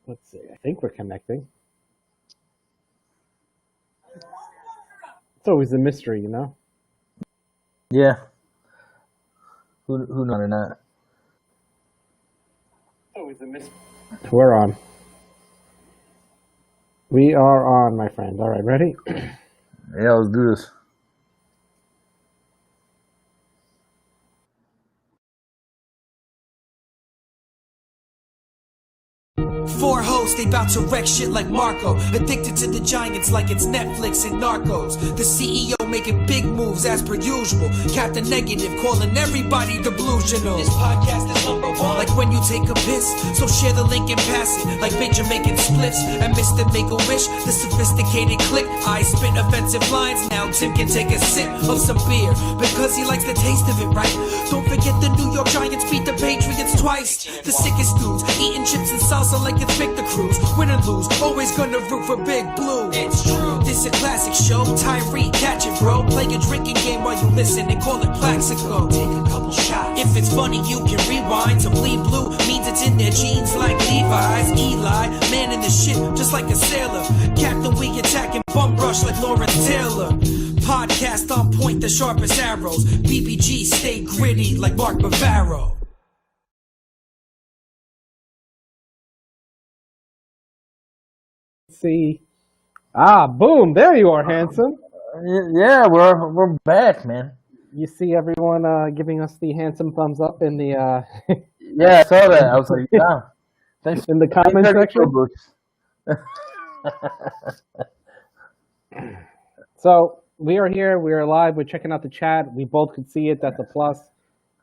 Let's see. I think we're connecting. It's always a mystery, you know? Yeah. Who knows or not? It's always a mystery. We're on. We are on, my friend. All right, ready? Yeah, let's do this. Four hosts, they bout to wreck shit like Marco. Addicted to the Giants like it's Netflix and Narcos. The CEO making big moves as per usual. Captain Negative calling everybody delusional. This podcast is number one. Like when you take a piss, so share the link and pass it. Like Major making spliffs and Mr. Make-A-Wish, the sophisticated click. I spit offensive lines, now Tim can take a sip of some beer because he likes the taste of it, right? Don't forget the New York Giants beat the Patriots twice. The sickest dudes eating chips and salsa like it's Victor Cruz. Win or lose, always gonna root for Big Blue. It's true. This a classic show. Tyree, catch it, bro. Play a drinking game while you listen and call it Plaxico. Take a couple shots. If it's funny, you can rewind. To bleed blue means it's in their jeans like Levi's. Eli, man in the shit, just like a sailor. Captain, we attacking bum rush like Lawrence Taylor. Podcast on point, the sharpest arrows. BBG stay gritty like Mark Bavaro. See. Boom. There you are, handsome. Yeah, we're back, man. You see everyone giving us the handsome thumbs up in the Yeah, I saw that. I was like, yeah. Thanks in the comment section. So we are here. We are live. We're checking out the chat. We both could see it. That's a plus.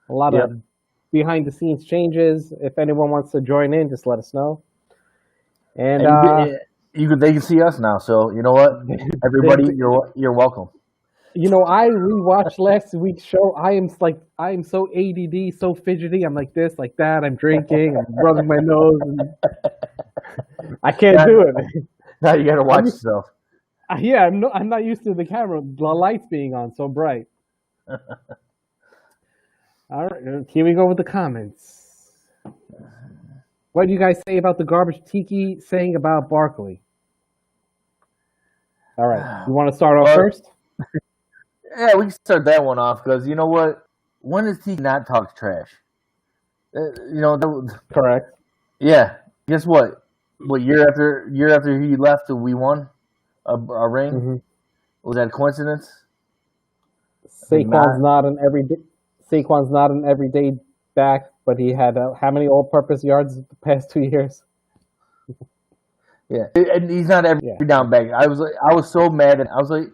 A lot of behind the scenes changes. If anyone wants to join in, just let us know. And they can see us now. So you know what, everybody, you're welcome. You know, I rewatched last week's show. I am so ADD, so fidgety. I'm like this, like that. I'm drinking. I'm rubbing my nose. And I can't do it. Now you got to watch yourself. Yeah, I'm not used to the camera, the lights being on so bright. All right, here we go with the comments. What do you guys say about the garbage Tiki saying about Barkley? All right, you want to start off first? Yeah, we can start that one off because you know what? When does Tiki not talk trash? Correct. Yeah. Guess what? What year after he left, we won a ring? Mm-hmm. Was that a coincidence? Saquon's not an everyday back, but he had how many all-purpose yards the past 2 years? Yeah, and he's not every down back. I was so mad at. I was like,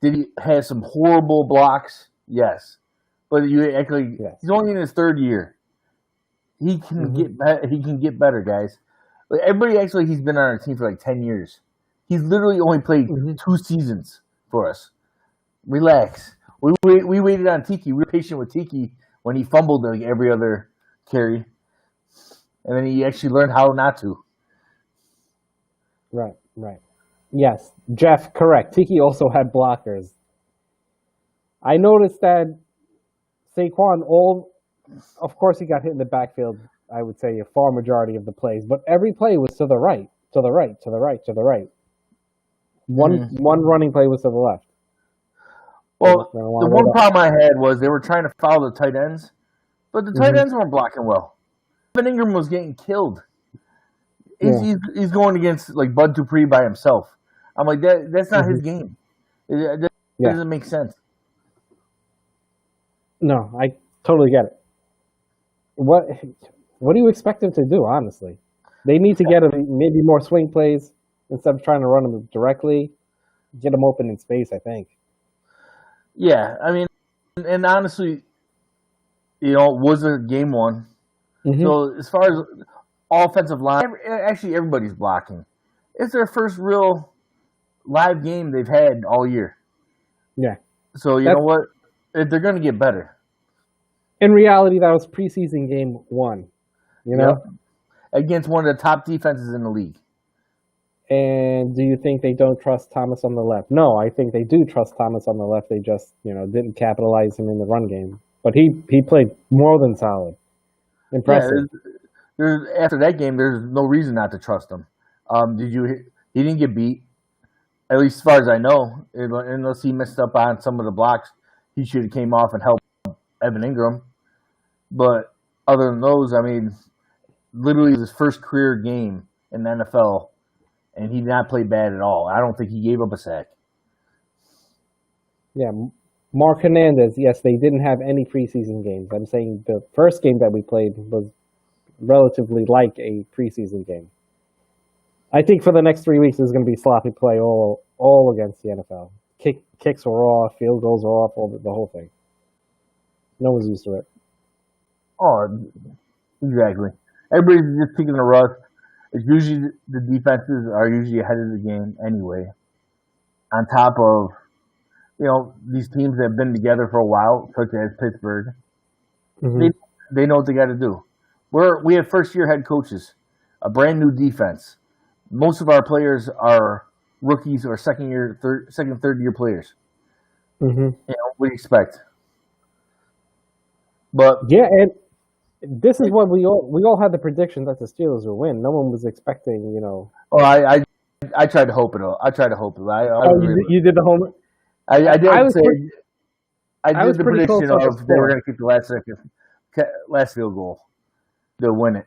did he have some horrible blocks? Yes, but he's only in his third year. He can get better, guys. Like, everybody acts like he's been on our team for like 10 years. He's literally only played 2 seasons for us. Relax. We waited on Tiki. We were patient with Tiki when he fumbled like every other carry, and then he actually learned how not to. Right. Yes, Jeff, correct. Tiki also had blockers. I noticed that Saquon, of course he got hit in the backfield, I would say a far majority of the plays, but every play was to the right. One running play was to the left. Well, the one problem I had was they were trying to follow the tight ends, but the tight ends weren't blocking well. Evan Ingram was getting killed. He's going against like Bud Dupree by himself. I'm like, that's not his game. That doesn't make sense. No, I totally get it. What do you expect him to do, honestly? They need to get him maybe more swing plays instead of trying to run him directly. Get him open in space, I think. Yeah, I mean, and honestly, it was a game one. Mm-hmm. So as far as offensive line, actually everybody's blocking. It's their first real live game they've had all year. Yeah. So you know what? They're going to get better. In reality, that was preseason game 1. You know? Yep. Against one of the top defenses in the league. And do you think they don't trust Thomas on the left? No, I think they do trust Thomas on the left. They just, didn't capitalize him in the run game. But he played more than solid. Impressive. after that game, there's no reason not to trust him. He didn't get beat, at least as far as I know, unless he messed up on some of the blocks. He should have came off and helped Evan Ingram. But other than those, I mean, literally his first career game in the NFL, and he did not play bad at all. I don't think he gave up a sack. Yeah, Mark Hernandez, yes, they didn't have any preseason games. I'm saying the first game that we played was relatively like a preseason game. I think for the next 3 weeks, there's going to be sloppy play all against the NFL. Kicks were off, field goals were off, the whole thing. No one's used to it. Oh, exactly. Everybody's just taking a rush. It's usually the defenses are usually ahead of the game anyway. On top of, these teams that have been together for a while, such as Pittsburgh, they know what they got to do. We have first-year head coaches, a brand new defense. Most of our players are rookies or second, third-year players. What do you expect? But yeah, and this is what we all had the prediction that the Steelers would win. No one was expecting, Oh, I tried to hope it. I tried to hope it. You did the home. I did the pretty prediction close of they were going to keep the last field goal to win it.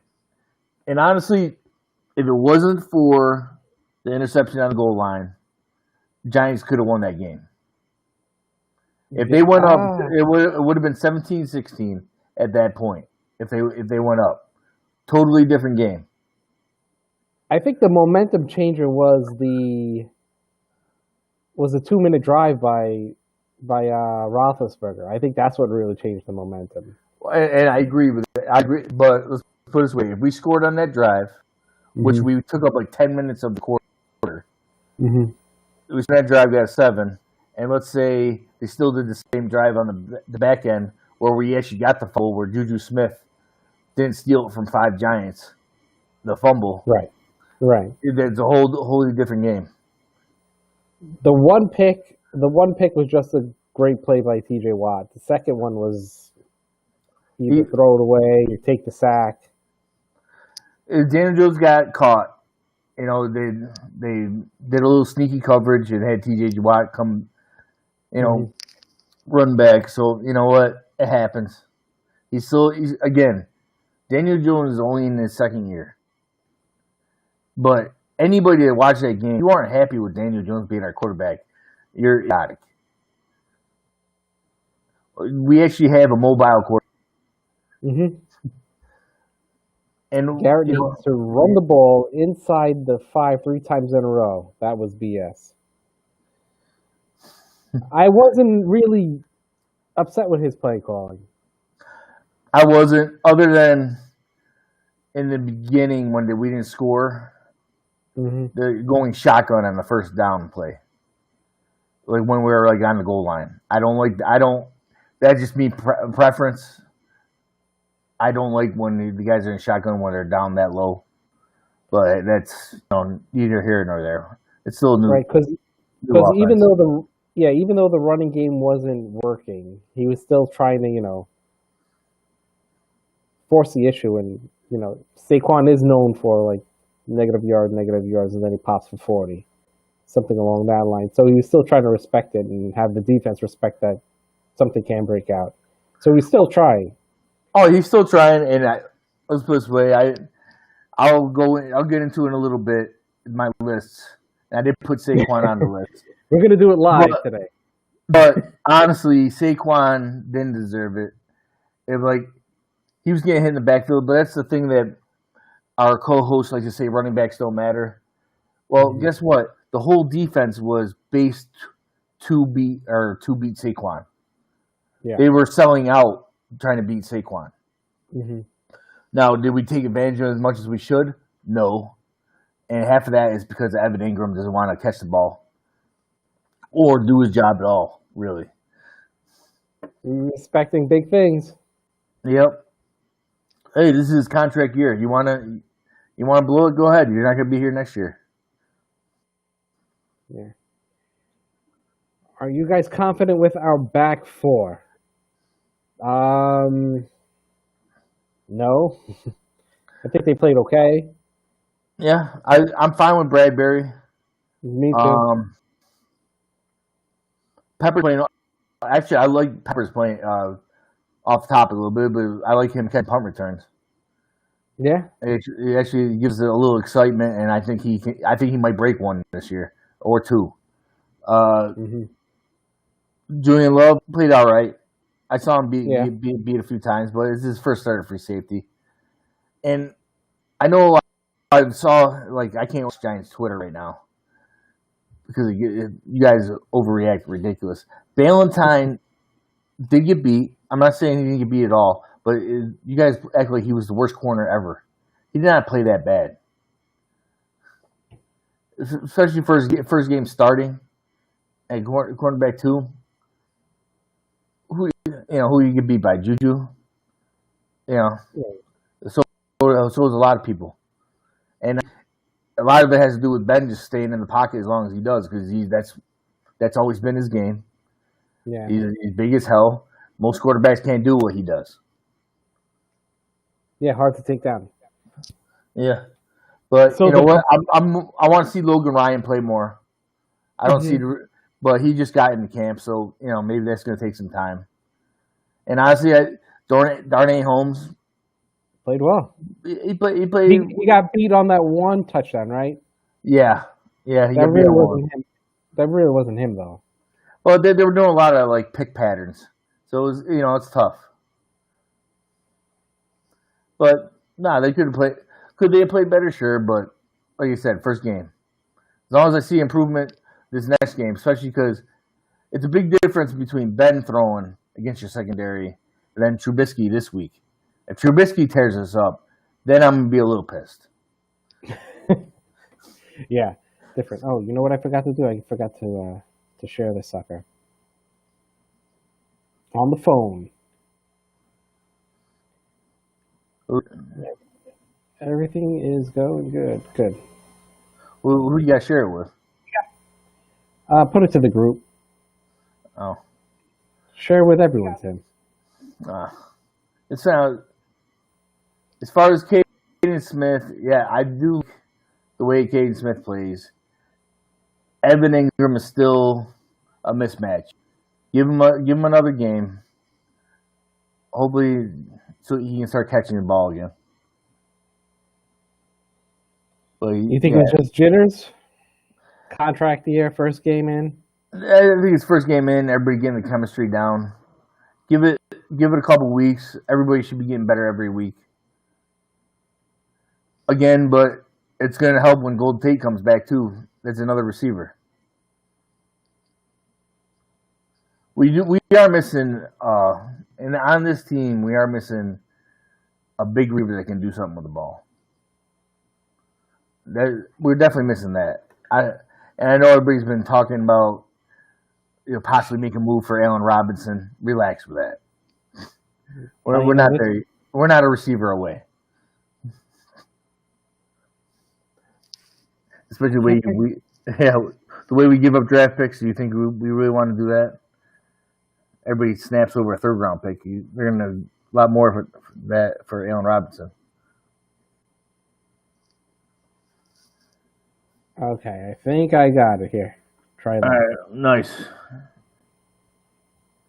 And honestly, if it wasn't for the interception on the goal line, Giants could have won that game. If they went up, it would have been 17-16 at that point. If they went up, totally different game. I think the momentum changer was a 2-minute drive by Roethlisberger. I think that's what really changed the momentum. And I agree with it. I agree, but let's put it this way: if we scored on that drive, which we took up like 10 minutes of the quarter, we spent that drive, got a 7, and let's say they still did the same drive on the back end where we actually got the fumble, where Juju Smith didn't steal it from 5 Giants, the fumble. Right. It's a wholly different game. The one pick was just a great play by T.J. Watt. The second one was you throw it away, you take the sack. Daniel Jones got caught. They did a little sneaky coverage and had T.J. Watt come, run back. So you know what? It happens. He's again. Daniel Jones is only in his second year. But anybody that watched that game, you aren't happy with Daniel Jones being our quarterback, you're idiotic. We actually have a mobile quarterback. And Garrett needs to run the ball inside the 5 3 times in a row. That was BS. I wasn't really upset with his play calling. I wasn't, other than in the beginning when we didn't score. They're going shotgun on the first down play, like when we were like on the goal line. That's just me preference. I don't like when the guys are in shotgun when they're down that low, but that's neither here nor there. It's still new, right? Because even though the running game wasn't working, he was still trying to force the issue, and Saquon is known for like negative yards, and then he pops for 40, something along that line. So he was still trying to respect it and have the defense respect that something can break out. So he's still trying. Oh, he's still trying, and let's put it this way: I'll get into it in a little bit in my lists. I did put Saquon on the list. We're gonna do it live today. But honestly, Saquon didn't deserve it. He was getting hit in the backfield, but that's the thing that our co-hosts like to say: running backs don't matter. Well, guess what? The whole defense was based to beat Saquon. Yeah. They were selling out trying to beat Saquon. Now, did we take advantage of it as much as we should? No. And half of that is because Evan Ingram doesn't want to catch the ball or do his job at all, really. Expecting big things. Yep. Hey, this is his contract year. You want to blow it? Go ahead. You're not going to be here next year. Yeah. Are you guys confident with our back four? No. I think they played okay. Yeah, I'm fine with Bradbury. Me too. Pepper's playing. Actually, I like Pepper's playing off the top a little bit, but I like him catching punt returns. Yeah, it actually gives it a little excitement, and I think he might break one this year or two. Julian Love played all right. I saw him beat a few times, but it's his first start at free safety. And I know I saw, I can't watch Giants Twitter right now because you guys overreact ridiculous. Valentine did get beat. I'm not saying he didn't get beat at all, but you guys act like he was the worst corner ever. He did not play that bad, especially first game starting at cornerback 2. Who you get beat by? Juju. So was a lot of people, and a lot of it has to do with Ben just staying in the pocket as long as he does, because that's always been his game. Yeah, he's big as hell. Most quarterbacks can't do what he does. Yeah, hard to take down. Yeah, but you know what? I want to see Logan Ryan play more. I don't see but he just got into camp, so maybe that's going to take some time. And honestly, Darnay Holmes played well. He played. He got beat on that one touchdown, right? Yeah. That really wasn't him. That really wasn't him, though. Well, they were doing a lot of pick patterns, so it was it's tough. But they could have played. Could they have played better? Sure, but like you said, first game. As long as I see improvement this next game, especially because it's a big difference between Ben throwing against your secondary and then Trubisky this week. If Trubisky tears us up, then I'm gonna be a little pissed. Yeah, different. Oh, you know what I forgot to do? I forgot to share this sucker on the phone. Everything is going good. Good. Who do you guys share it with? Put it to the group. Oh. Share with everyone, Tim. It sounds. As far as Caden Smith, yeah, I do the way Caden Smith plays. Evan Ingram is still a mismatch. Give him another game. Hopefully, so he can start catching the ball again. But you think it's just jitters? Contract year, first game in. I think it's first game in. Everybody getting the chemistry down. Give it a couple weeks. Everybody should be getting better every week. Again, but it's going to help when Gold Tate comes back too. That's another receiver. We are missing, and on this team we are missing a big receiver that can do something with the ball. We're definitely missing that. I know everybody's been talking about possibly make a move for Allen Robinson. Relax with that. We're not there. We're not a receiver away. Especially the way we give up draft picks. Do you think we really want to do that? Everybody snaps over a third round pick. They're going to a lot more for that for Allen Robinson. Okay, I think I got it here. Try that. All right, nice.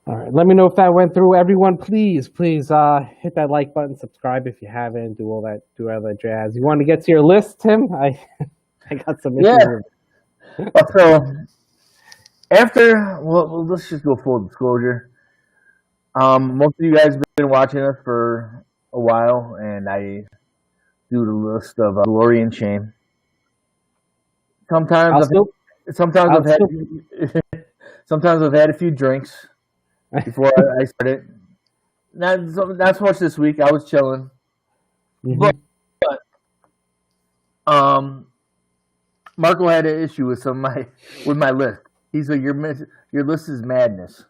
All right, let me know if that went through. Everyone, please hit that like button, subscribe if you haven't, do all that jazz. You want to get to your list, Tim? I got some issues. Yeah. So let's just go full disclosure. Most of you guys have been watching us for a while, and I do the list of glory and shame. Sometimes I've had a few drinks before I started. Not so much this week. I was chilling, but Marco had an issue with my list. He's like, your list is madness.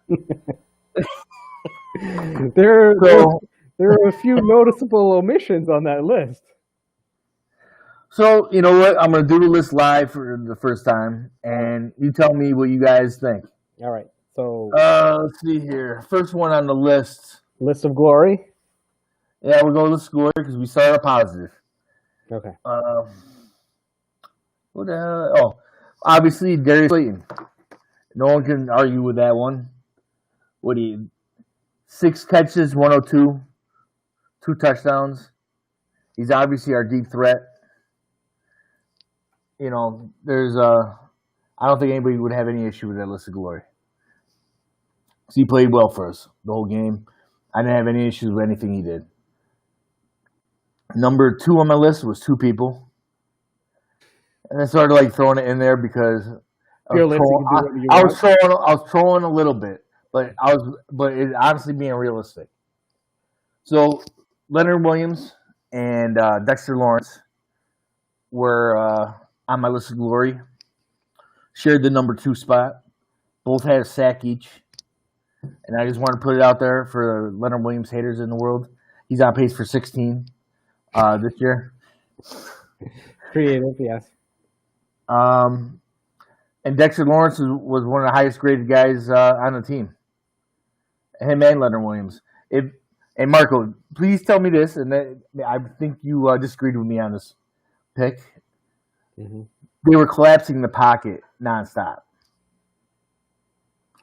There are a few noticeable omissions on that list. So, you know what? I'm going to do the list live for the first time, and you tell me what you guys think. All right. So, let's see here. First one on the list. List of glory? Yeah, we're going to list of glory because we started positive. Okay. What the hell? Oh, obviously Darius Slayton. No one can argue with that one. What do you? 6 catches, 102, 2 touchdowns. He's obviously our deep threat. You know, I don't think anybody would have any issue with that list of glory. So he played well for us the whole game. I didn't have any issues with anything he did. Number 2 on my list was 2 people. And I started like throwing it in there because I was trolling a little bit, but it's honestly being realistic. So Leonard Williams and Dexter Lawrence were on my list of glory. Shared the number 2 spot. Both had a sack each. And I just want to put it out there for Leonard Williams haters in the world. He's on pace for 16 this year. Creative, yes. And Dexter Lawrence was one of the highest graded guys on the team. Him and Leonard Williams. And Marco, please tell me this, and I think you disagreed with me on this pick. Mm-hmm. They were collapsing the pocket nonstop.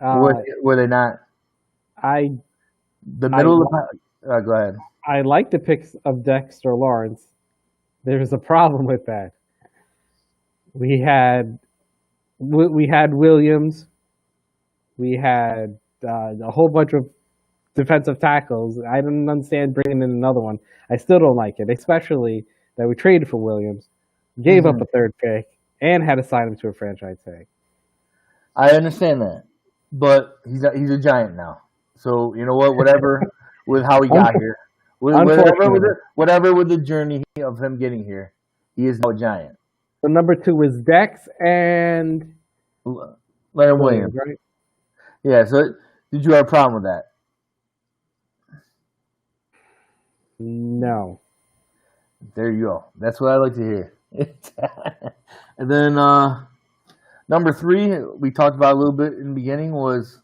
Were they not? Go ahead. I like the picks of Dexter Lawrence. There's a problem with that. We had Williams. We had a whole bunch of defensive tackles. I didn't understand bringing in another one. I still don't like it, especially that we traded for Williams, gave up a 3rd pick, and had to sign him to a franchise tag. I understand that, but he's a Giant now. So you know what? Whatever with how he got here, whatever with the journey of him getting here, he is now a Giant. So number 2 is Dex and Leonard Williams, right? Yeah. So did you have a problem with that? No. There you go. That's what I like to hear. And then number 3, we talked about a little bit in the beginning, was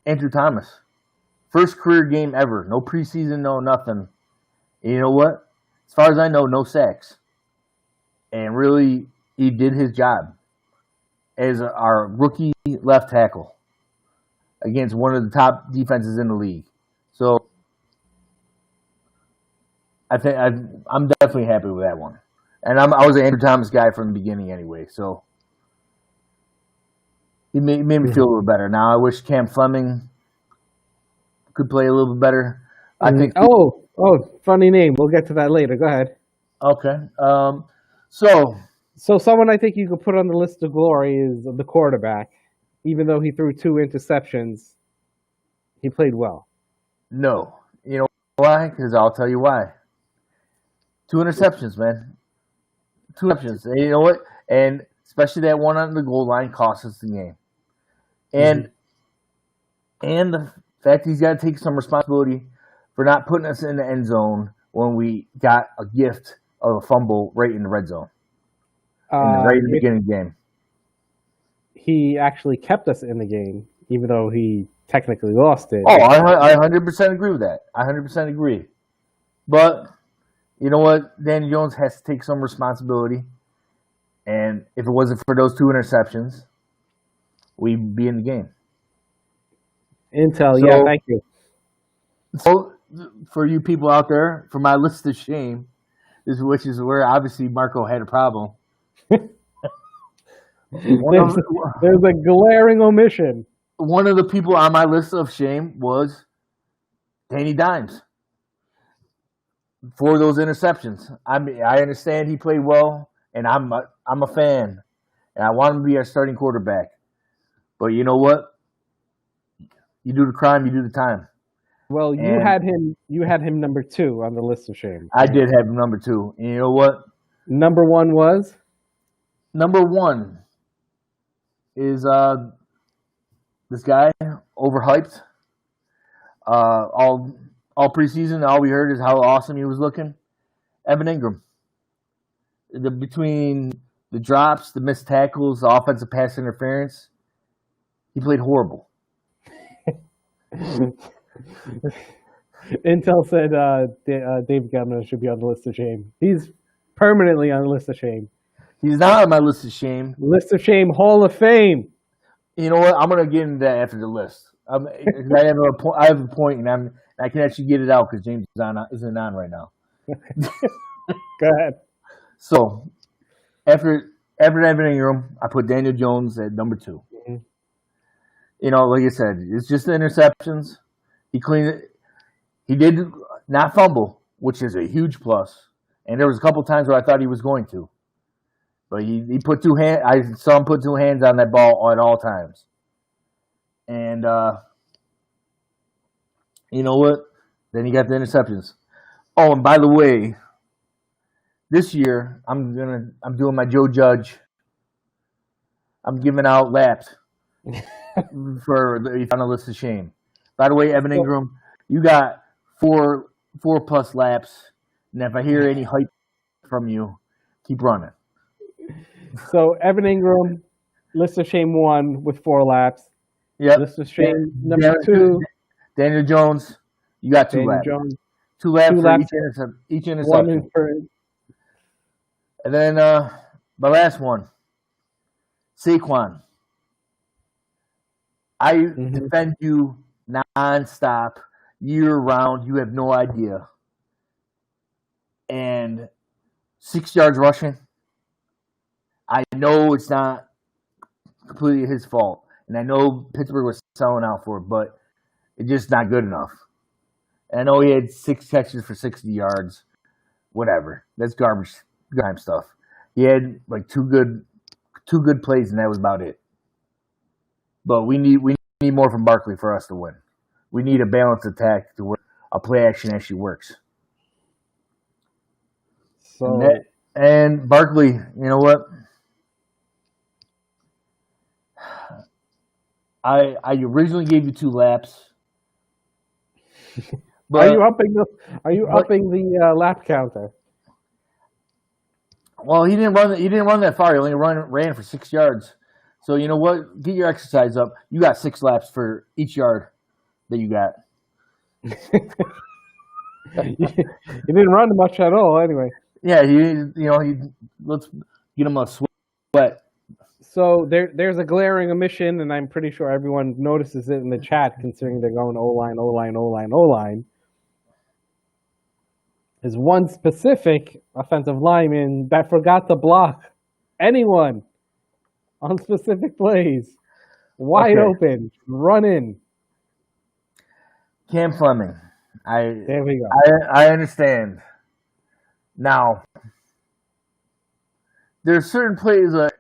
Andrew Thomas. First career game ever. No preseason, no nothing. And you know what? As far as I know, no sacks. And really, he did his job as our rookie left tackle against one of the top defenses in the league. So I think I'm definitely happy with that one. And I was an Andrew Thomas guy from the beginning anyway, so he made me feel a little better. Now I wish Cam Fleming could play a little bit better. I think. Oh, funny name. We'll get to that later. Go ahead. Okay. So someone I think you could put on the list of glory is the quarterback. Even though he threw 2 interceptions, he played well. No. You know why? Because I'll tell you why. 2 interceptions, man. 2 interceptions. And you know what? And especially that one on the goal line cost us the game. And the fact he's got to take some responsibility for not putting us in the end zone when we got a gift of a fumble right in the red zone. Right in the beginning of the game. He actually kept us in the game, even though he technically lost it. Oh, I 100% agree with that. I 100% agree. But you know what? Danny Jones has to take some responsibility. And if it wasn't for those 2 interceptions, we'd be in the game. Yeah, thank you. So, for you people out there, for my list of shame, which is where obviously Marco had a problem. There's a glaring omission. One of the people on my list of shame was Danny Dimes for those interceptions. I mean, I understand he played well, and I'm a fan, and I want him to be our starting quarterback. But you know what? You do the crime, you do the time. Well, you had him number 2 on the list of shame. I did have him number 2. And you know what? Number 1 was? Number 1 is this guy, overhyped. All preseason, all we heard is how awesome he was looking. Evan Ingram. Between the drops, the missed tackles, the offensive pass interference, he played horrible. Intel said David Gettleman should be on the list of shame. He's permanently on the list of shame. He's not on my list of shame. List of shame, Hall of Fame. You know what? I'm gonna get into that after the list. I have a point, and I can actually get it out because James isn't on right now. Go ahead. So after Evan Ingram, I put Daniel Jones at number 2. Mm-hmm. You know, like I said, it's just the interceptions. He cleaned it. He did not fumble, which is a huge plus. And there was a couple times where I thought he was going to. But he put two hands. I saw him put 2 hands on that ball at all times. And you know what? Then he got the interceptions. Oh, and by the way, this year I'm doing my Joe Judge. I'm giving out laps for on a list of shame. By the way, Evan Ingram, you got 4+ laps, and if I hear any hype from you, keep running. So Evan Ingram, list of shame 1 with 4 laps. Yeah. List of shame number 2. Daniel Jones, you got 2 laps. Jones, 2 laps for laps, each interception. 1 for. And then my last one, Saquon. I defend you nonstop, year round. You have no idea. And 6 yards rushing. I know it's not completely his fault, and I know Pittsburgh was selling out for it, but it's just not good enough. And I know he had 6 catches for 60 yards. Whatever. That's garbage time stuff. He had like two good plays, and that was about it. But we need more from Barkley for us to win. We need a balanced attack to where a play action actually works. So and Barkley, you know what? I originally gave you 2 laps. But, are you upping the lap counter? Well, he didn't run that far. He only ran for 6 yards. So you know what? Get your exercise up. You got 6 laps for each yard that you got. He didn't run much at all, anyway. Yeah, let's get him a sweat. So there's a glaring omission, and I'm pretty sure everyone notices it in the chat, considering they're going O-line. Is one specific offensive lineman that forgot to block anyone on specific plays. Wide open, run in. Cam Fleming. There we go. I understand. Now, there's certain plays that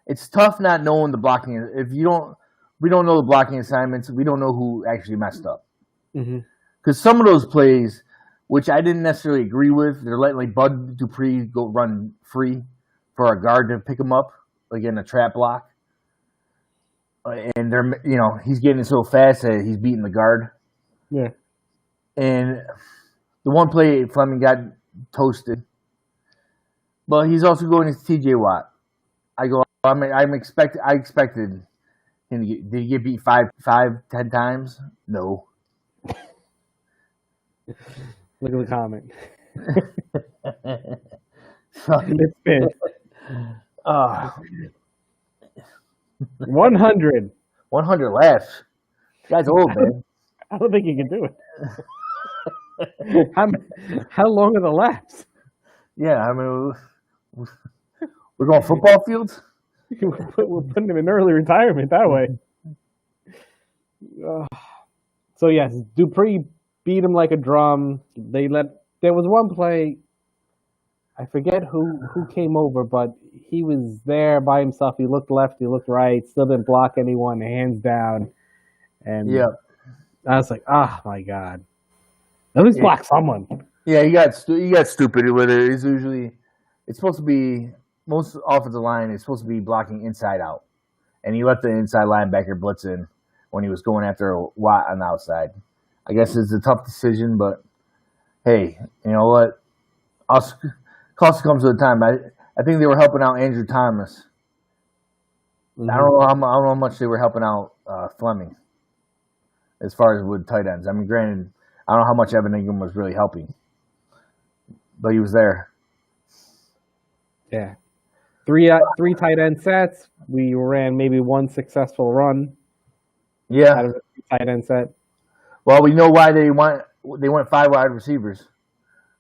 it's tough not knowing the blocking. We don't know the blocking assignments. We don't know who actually messed up. Because some of those plays, which I didn't necessarily agree with, they're letting like Bud Dupree go run free for a guard to pick him up, like in a trap block. And he's getting so fast that he's beating the guard. Yeah. And the one play Fleming got toasted, but he's also going to T.J. Watt. I expected him to did he get beat 10 times? No. Look at the comment. It's been 100. 100 laughs. This guy's old, man. I don't think he can do it. How long are the laps? Yeah, I mean, we're going football fields? We're putting him in early retirement that way. So, yes, Dupree beat him like a drum. There was one play, I forget who came over, but he was there by himself. He looked left, he looked right, still didn't block anyone, hands down. And I was like, oh, my God. At least block someone. Yeah, he got stupid with it. It's supposed to be, most offensive line is supposed to be blocking inside out. And he let the inside linebacker blitz in when he was going after Watt on the outside. I guess it's a tough decision, but hey, you know what? Cost comes with time. I think they were helping out Andrew Thomas. Mm-hmm. I don't know how much they were helping out Fleming as far as with tight ends. I mean, granted, I don't know how much Evan Ingram was really helping, but he was there. Yeah. Three tight end sets. We ran maybe one successful run. Yeah. Out of a tight end set. Well, we know why they went 5 wide receivers.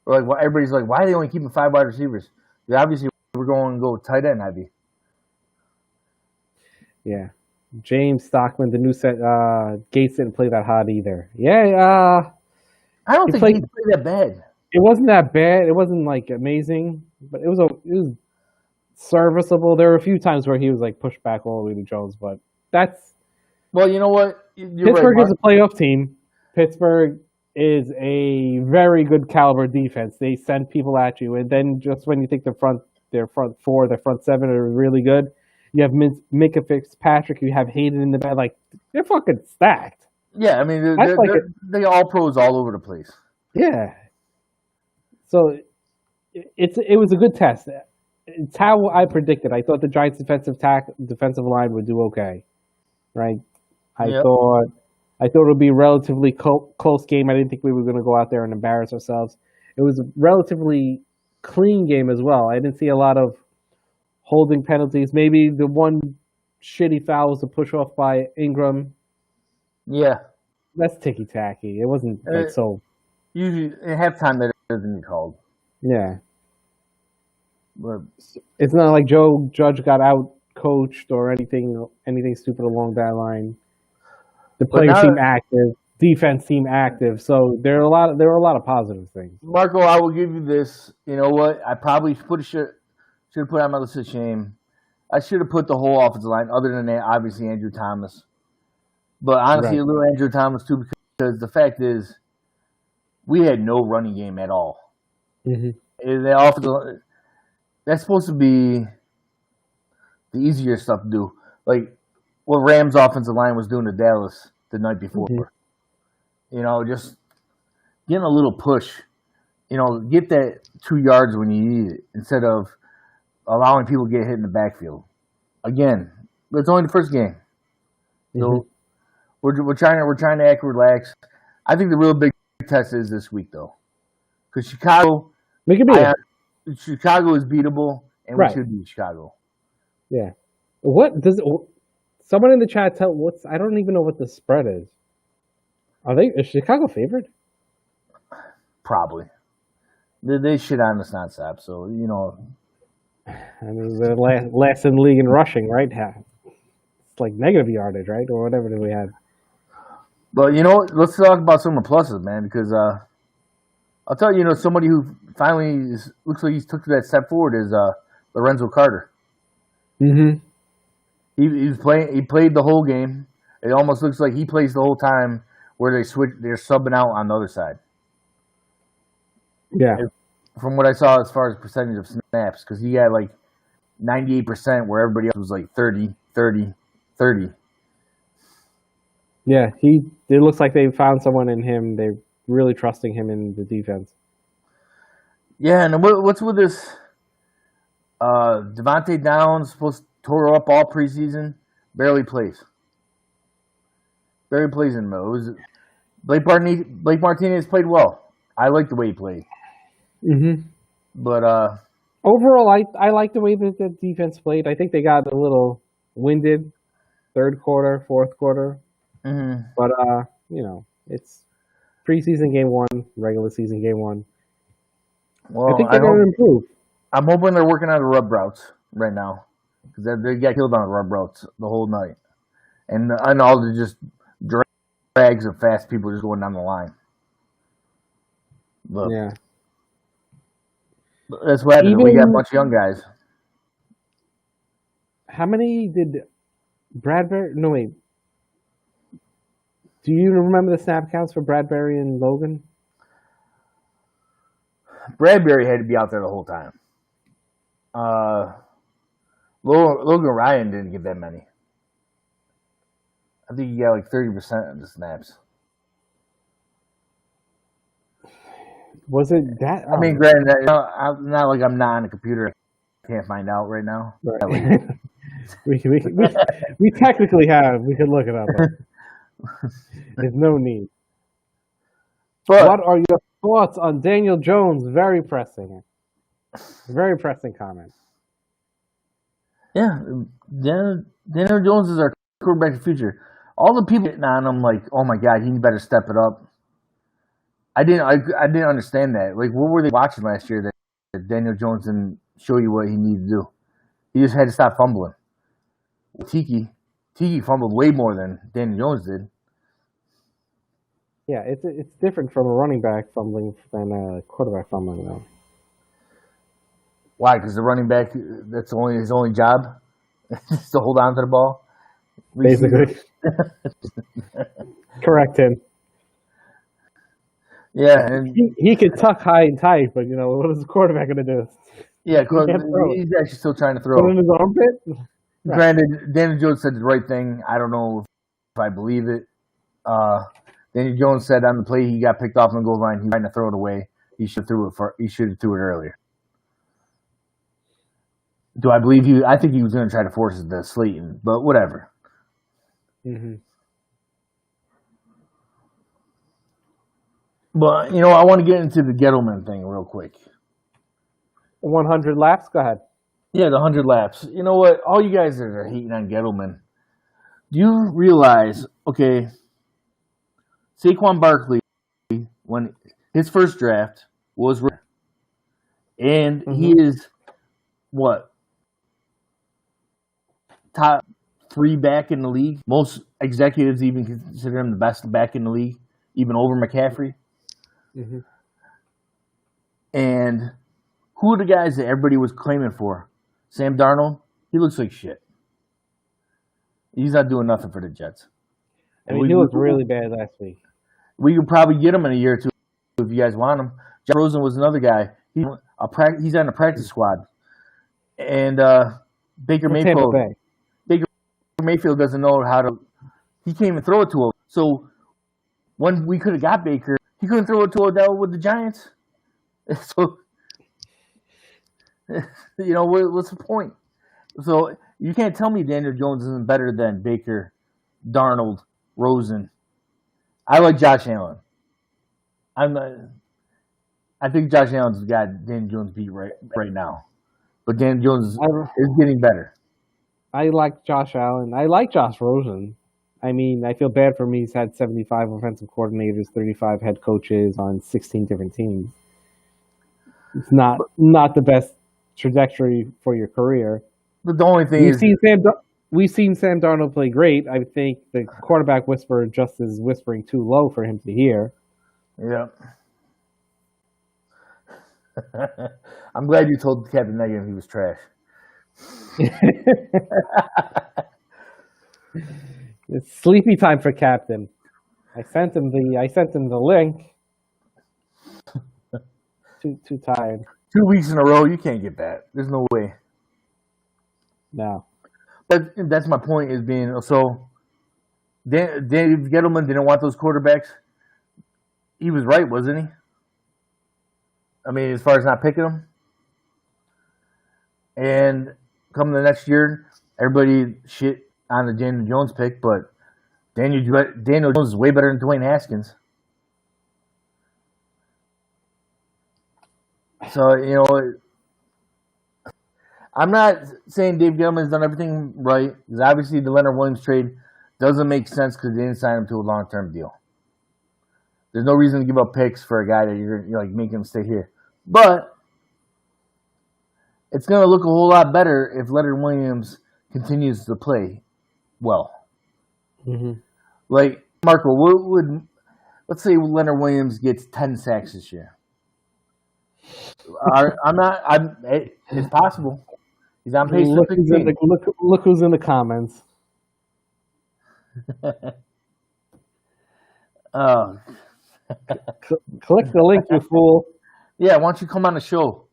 Or like, everybody's like, why are they only keeping 5 wide receivers? They obviously we're going to go tight end heavy. Yeah. James Stockman, the new set. Gates didn't play that hot either. Yeah. I don't think he played that bad. It wasn't that bad. It wasn't like amazing, but it was serviceable. There were a few times where he was like pushed back all the way to Jones, but that's. Well, you know what? Pittsburgh is a playoff team. Pittsburgh is a very good caliber defense. They send people at you, and then just when you think their front four, their front seven are really good, you have Minka Fitzpatrick, you have Hayden in the back. Like, they're fucking stacked. Yeah, I mean, they all pros all over the place. Yeah. So it was a good test. It's how I predicted. I thought the Giants' defensive line would do okay, right? I thought it would be a relatively close game. I didn't think we were going to go out there and embarrass ourselves. It was a relatively clean game as well. I didn't see a lot of holding penalties. Maybe the one shitty foul was a push off by Ingram. Yeah. That's ticky-tacky. It wasn't like so. Usually at halftime that doesn't get called. Yeah. But it's not like Joe Judge got out coached or anything stupid along that line. The players seem active, defense seem active, so there were a lot of positive things. Marco, I will give you this. You know what? I probably should have put on my list of shame. I should have put the whole offensive line, other than that, obviously Andrew Thomas. But honestly, a little Andrew Thomas too, because the fact is, we had no running game at all. Mm-hmm. The offensive, that's supposed to be the easier stuff to do, like what Rams' offensive line was doing to Dallas the night before. Mm-hmm. You know, just getting a little push. You know, get that 2 yards when you need it instead of allowing people to get hit in the backfield. Again, it's only the first game, so we're trying to act relaxed. I think the real big test is this week though, because Chicago is beatable, and we should beat Chicago. Yeah. What does someone in the chat tell? I don't even know what the spread is. Is Chicago favored? Probably. They shit on us nonstop, so you know. I mean, they're last in the league in rushing, right? It's like negative yardage, right, or whatever we had. But you know, let's talk about some of the pluses, man, because I'll tell you, somebody who finally looks like he's took that step forward is Lorenzo Carter. Mm-hmm. He played the whole game. It almost looks like he plays the whole time where they're subbing out on the other side. Yeah. From what I saw as far as percentage of snaps, because he had like 98% where everybody else was like 30, 30, 30. Yeah, it looks like they found someone in him. They're really trusting him in the defense. Yeah, and what's with this? Devontae Downs supposed to tore up all preseason, barely plays. Barely plays in the middle. Blake Martinez played well. I like the way he played. Mm-hmm. But overall, I like the way that the defense played. I think they got a little winded third quarter, fourth quarter. Mm-hmm. But it's preseason game 1, regular season game 1. Well, I think they're going to improve. I'm hoping they're working on the rub routes right now, because they got killed on the rub routes the whole night, and all the just drags of fast people just going down the line. But yeah, that's what happened. We got a bunch of young guys. How many did Bradbury? No, wait. Do you remember the snap counts for Bradbury and Logan? Bradbury had to be out there the whole time. Logan Ryan didn't get that many. I think he got like 30% of the snaps. Was it that? I mean, granted, not like I'm not on a computer. I can't find out right now. Right. we technically have. We could look it up. There's no need. But what are your thoughts on Daniel Jones? Very pressing comment. Yeah, Daniel Jones is our quarterback of the future. All the people getting on him like, oh my god, he better step it up. I didn't understand that. Like, what were they watching last year that Daniel Jones didn't show you what he needed to do? He just had to stop fumbling. Tiki fumbled way more than Daniel Jones did. Yeah, it's different from a running back fumbling than a quarterback fumbling, though. Why? Because the running back, that's his only job, is to hold on to the ball. Basically, correct him. Yeah, and he can tuck high and tight, but what is the quarterback going to do? Yeah, he's actually still trying to throw. Put in his armpit. Right. Granted, Daniel Jones said the right thing. I don't know if I believe it. Daniel Jones said on the play he got picked off on the goal line. He was trying to throw it away. He should have threw it earlier. Do I believe you? I think he was going to try to force it to Slayton, but whatever. Mm-hmm. But I want to get into the Gettleman thing real quick. 100 laps. Go ahead. Yeah, the 100 laps. You know what? All you guys that are hating on Gettleman, do you realize? Okay, Saquon Barkley, when his first draft was, and he is what? Top 3 back in the league. Most executives even consider him the best back in the league, even over McCaffrey. Mm-hmm. And who are the guys that everybody was claiming for? Sam Darnold? He looks like shit. He's not doing nothing for the Jets. I mean, he looked really bad last week. We could probably get him in a year or two if you guys want him. Josh Rosen was another guy. He's on the practice squad. And Baker Mayfield doesn't know how to. He can't even throw it to him. So when we could have got Baker, he couldn't throw it to Odell with the Giants. So what's the point? So you can't tell me Daniel Jones isn't better than Baker, Darnold, Rosen. I like Josh Allen. I think Josh Allen's the guy Daniel Jones beat right now. But Daniel Jones is getting better. I like Josh Allen. I like Josh Rosen. I mean, I feel bad for him. He's had 75 offensive coordinators, 35 head coaches on 16 different teams. It's not the best trajectory for your career. But the only thing we've seen Sam Darnold play great. I think the quarterback whisperer just is whispering too low for him to hear. Yeah. I'm glad you told Captain Negative he was trash. It's sleepy time for Captain. I sent him the link. Too tired. 2 weeks in a row, you can't get that. There's no way. No. But that's my point is being so. Dave Gettleman didn't want those quarterbacks. He was right, wasn't he? I mean, as far as not picking them. And come the next year, everybody shit on the Daniel Jones pick, but Daniel Jones is way better than Dwayne Haskins. So, I'm not saying Dave Gettleman's done everything right, because obviously the Leonard Williams trade doesn't make sense because they didn't sign him to a long-term deal. There's no reason to give up picks for a guy that you're like making him stay here. But it's going to look a whole lot better if Leonard Williams continues to play well. Mm-hmm. Like, Marco, let's say Leonard Williams gets 10 sacks this year. It's possible. He's on pace for 15. Look who's in the comments. Oh. Click the link, you fool. Yeah, why don't you come on the show?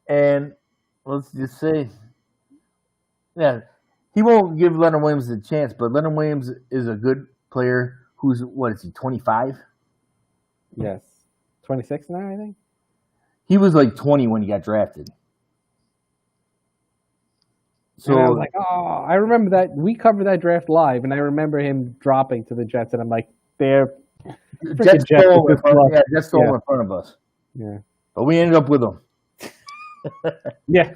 And let's just say, yeah, he won't give Leonard Williams a chance, but Leonard Williams is a good player who's, 25? Yes. 26 now, I think? He was like 20 when he got drafted. So and I was like, I remember that. We covered that draft live, and I remember him dropping to the Jets, and I'm like, They're Jets stole in front of us. Yeah. But we ended up with them. Yeah.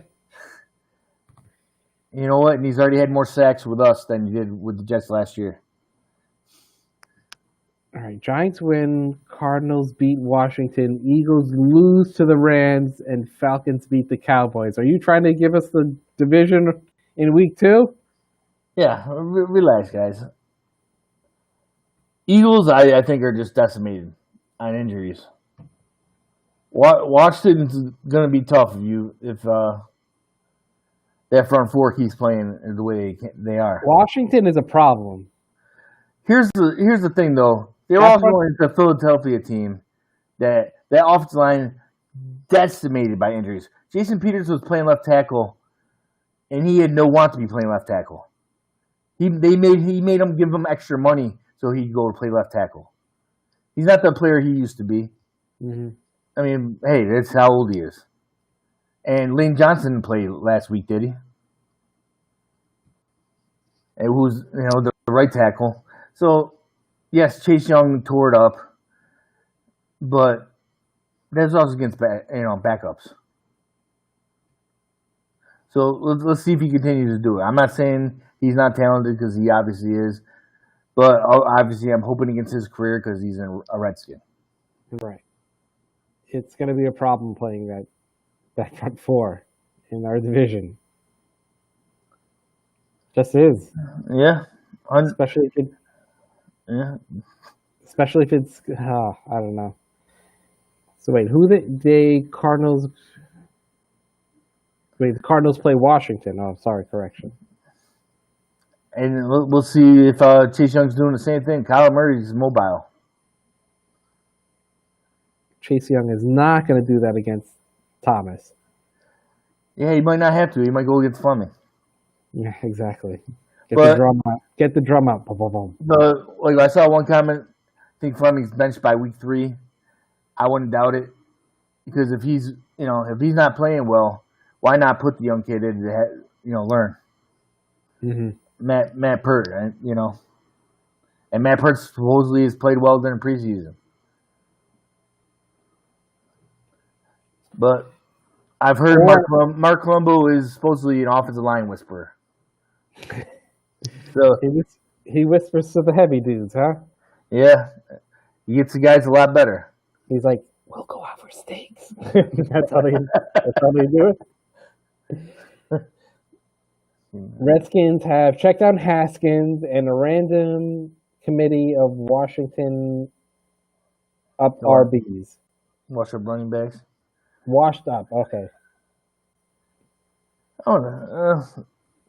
You know what? And he's already had more sacks with us than he did with the Jets last year. All right. Giants win. Cardinals beat Washington. Eagles lose to the Rams, and Falcons beat the Cowboys. Are you trying to give us the division in week 2? Yeah. Relax, guys. Eagles, I think, are just decimated on injuries. Washington's going to be tough if that front four keeps playing the way they are. Washington is a problem. Here's the thing, though. They're also going to the Philadelphia team that offensive line decimated by injuries. Jason Peters was playing left tackle, and he had no want to be playing left tackle. He made him give him extra money so he could go to play left tackle. He's not the player he used to be. Mm-hmm. I mean, hey, that's how old he is. And Lane Johnson didn't play last week, did he? And who's the right tackle? So yes, Chase Young tore it up, but that's also against backups. So let's see if he continues to do it. I'm not saying he's not talented because he obviously is, but obviously I'm hoping against his career because he's a Redskin. Right. It's going to be a problem playing that front four in our division. Just is. Yeah. Especially if it's I don't know. So wait, the Cardinals? Wait, the Cardinals play Washington. Oh, sorry, correction. And we'll see if Chase Young's doing the same thing. Kyler Murray's mobile. Chase Young is not going to do that against Thomas. Yeah, he might not have to. He might go against Fleming. Yeah, exactly. Get the drum out. Boom, boom, boom. Like I saw one comment. I think Fleming's benched by week 3. I wouldn't doubt it because if he's not playing well, why not put the young kid in to learn? Mm-hmm. Matt Pert, and Matt Pert supposedly has played well during preseason. But I've heard Mark Colombo is supposedly an offensive line whisperer. So he whispers to the heavy dudes, huh? Yeah, he gets the guys a lot better. He's like, "We'll go out for steaks." That's how they do it. Redskins have checked out Haskins, and a random committee of Washington up RBs. Washed up running backs. Washed up. Okay. Oh,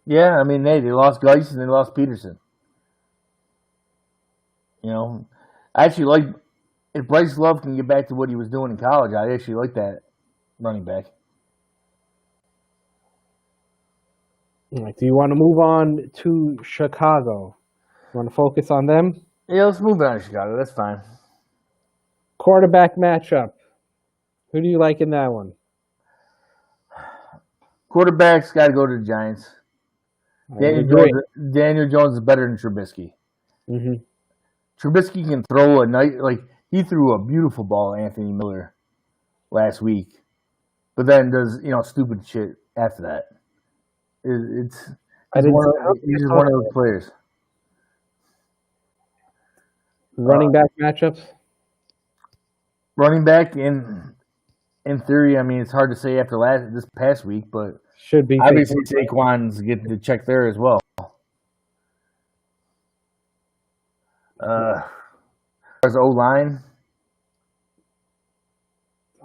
yeah. I mean, they lost Geis and they lost Peterson. I actually like if Bryce Love can get back to what he was doing in college. I actually like that running back. All right, do you want to move on to Chicago? You want to focus on them? Yeah, let's move on to Chicago. That's fine. Quarterback matchup. Who do you like in that one? Quarterback's got to go to the Giants. Daniel Jones is better than Trubisky. Mm-hmm. Trubisky can throw a nice, he threw a beautiful ball at Anthony Miller last week, but then does stupid shit after that. He's just one of those players. Running back matchups. Running back in theory, I mean it's hard to say after this past week, but should be obviously Saquon's getting the check there as well. As O-line,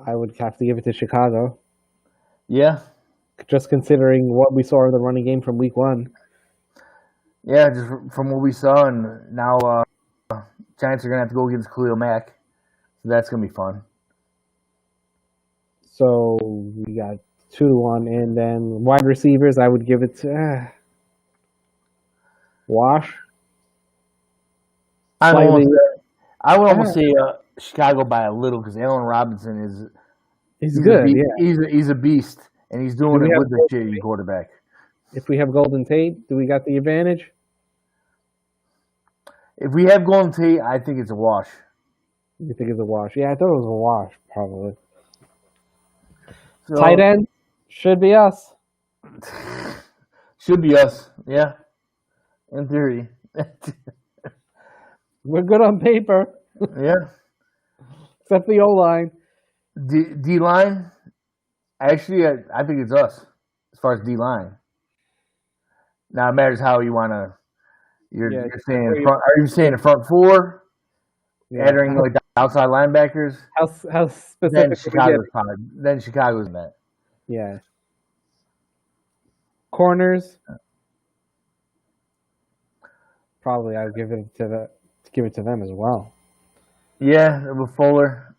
I would have to give it to Chicago. Yeah. Just considering what we saw in the running game from week 1. Yeah, just from what we saw, and now Giants are going to have to go against Khalil Mack, so that's going to be fun. So we got 2-1, and then wide receivers, I would give it to Wash. I would almost say Chicago by a little because Allen Robinson he's good. He's a beast, and he's doing it with the shitty quarterback. If we have Golden Tate, do we got the advantage? If we have Golden Tate, I think it's a wash. You think it's a wash? Yeah, I thought it was a wash, probably. So, Tight end should be us. Should be us, yeah. In theory. We're good on paper. Yeah. Except the O-line. D-line, actually, I think it's us as far as D-line. Now, it matters how you want to. You're saying front. Are you saying the front four? Yeah. Adding like the outside linebackers? How specific? Then Chicago's in that. Yeah. Corners. Probably, I would give it to them as well. Yeah, with Fuller.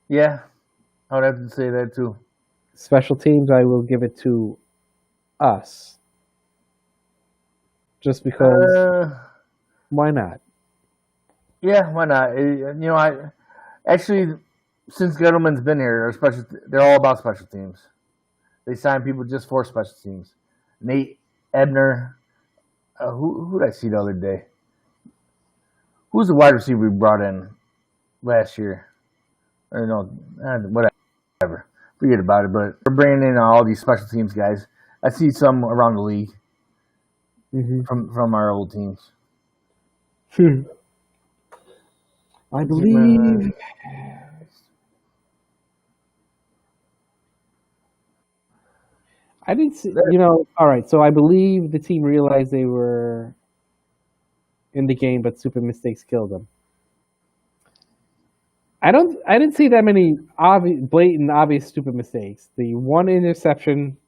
Yeah, I would have to say that too. Special teams, I will give it to us. Just because, why not? Yeah, why not? Since Gettleman's been here, they're all about special teams. They sign people just for special teams. Nate Ebner, who did I see the other day? Who's the wide receiver we brought in last year? I don't know, whatever. Forget about it. But we're bringing in all these special teams guys. I see some around the league from our old teams. I believe. I didn't see. All right. So I believe the team realized they were in the game, but stupid mistakes killed them. I didn't see that many blatant, obvious, stupid mistakes. The one interception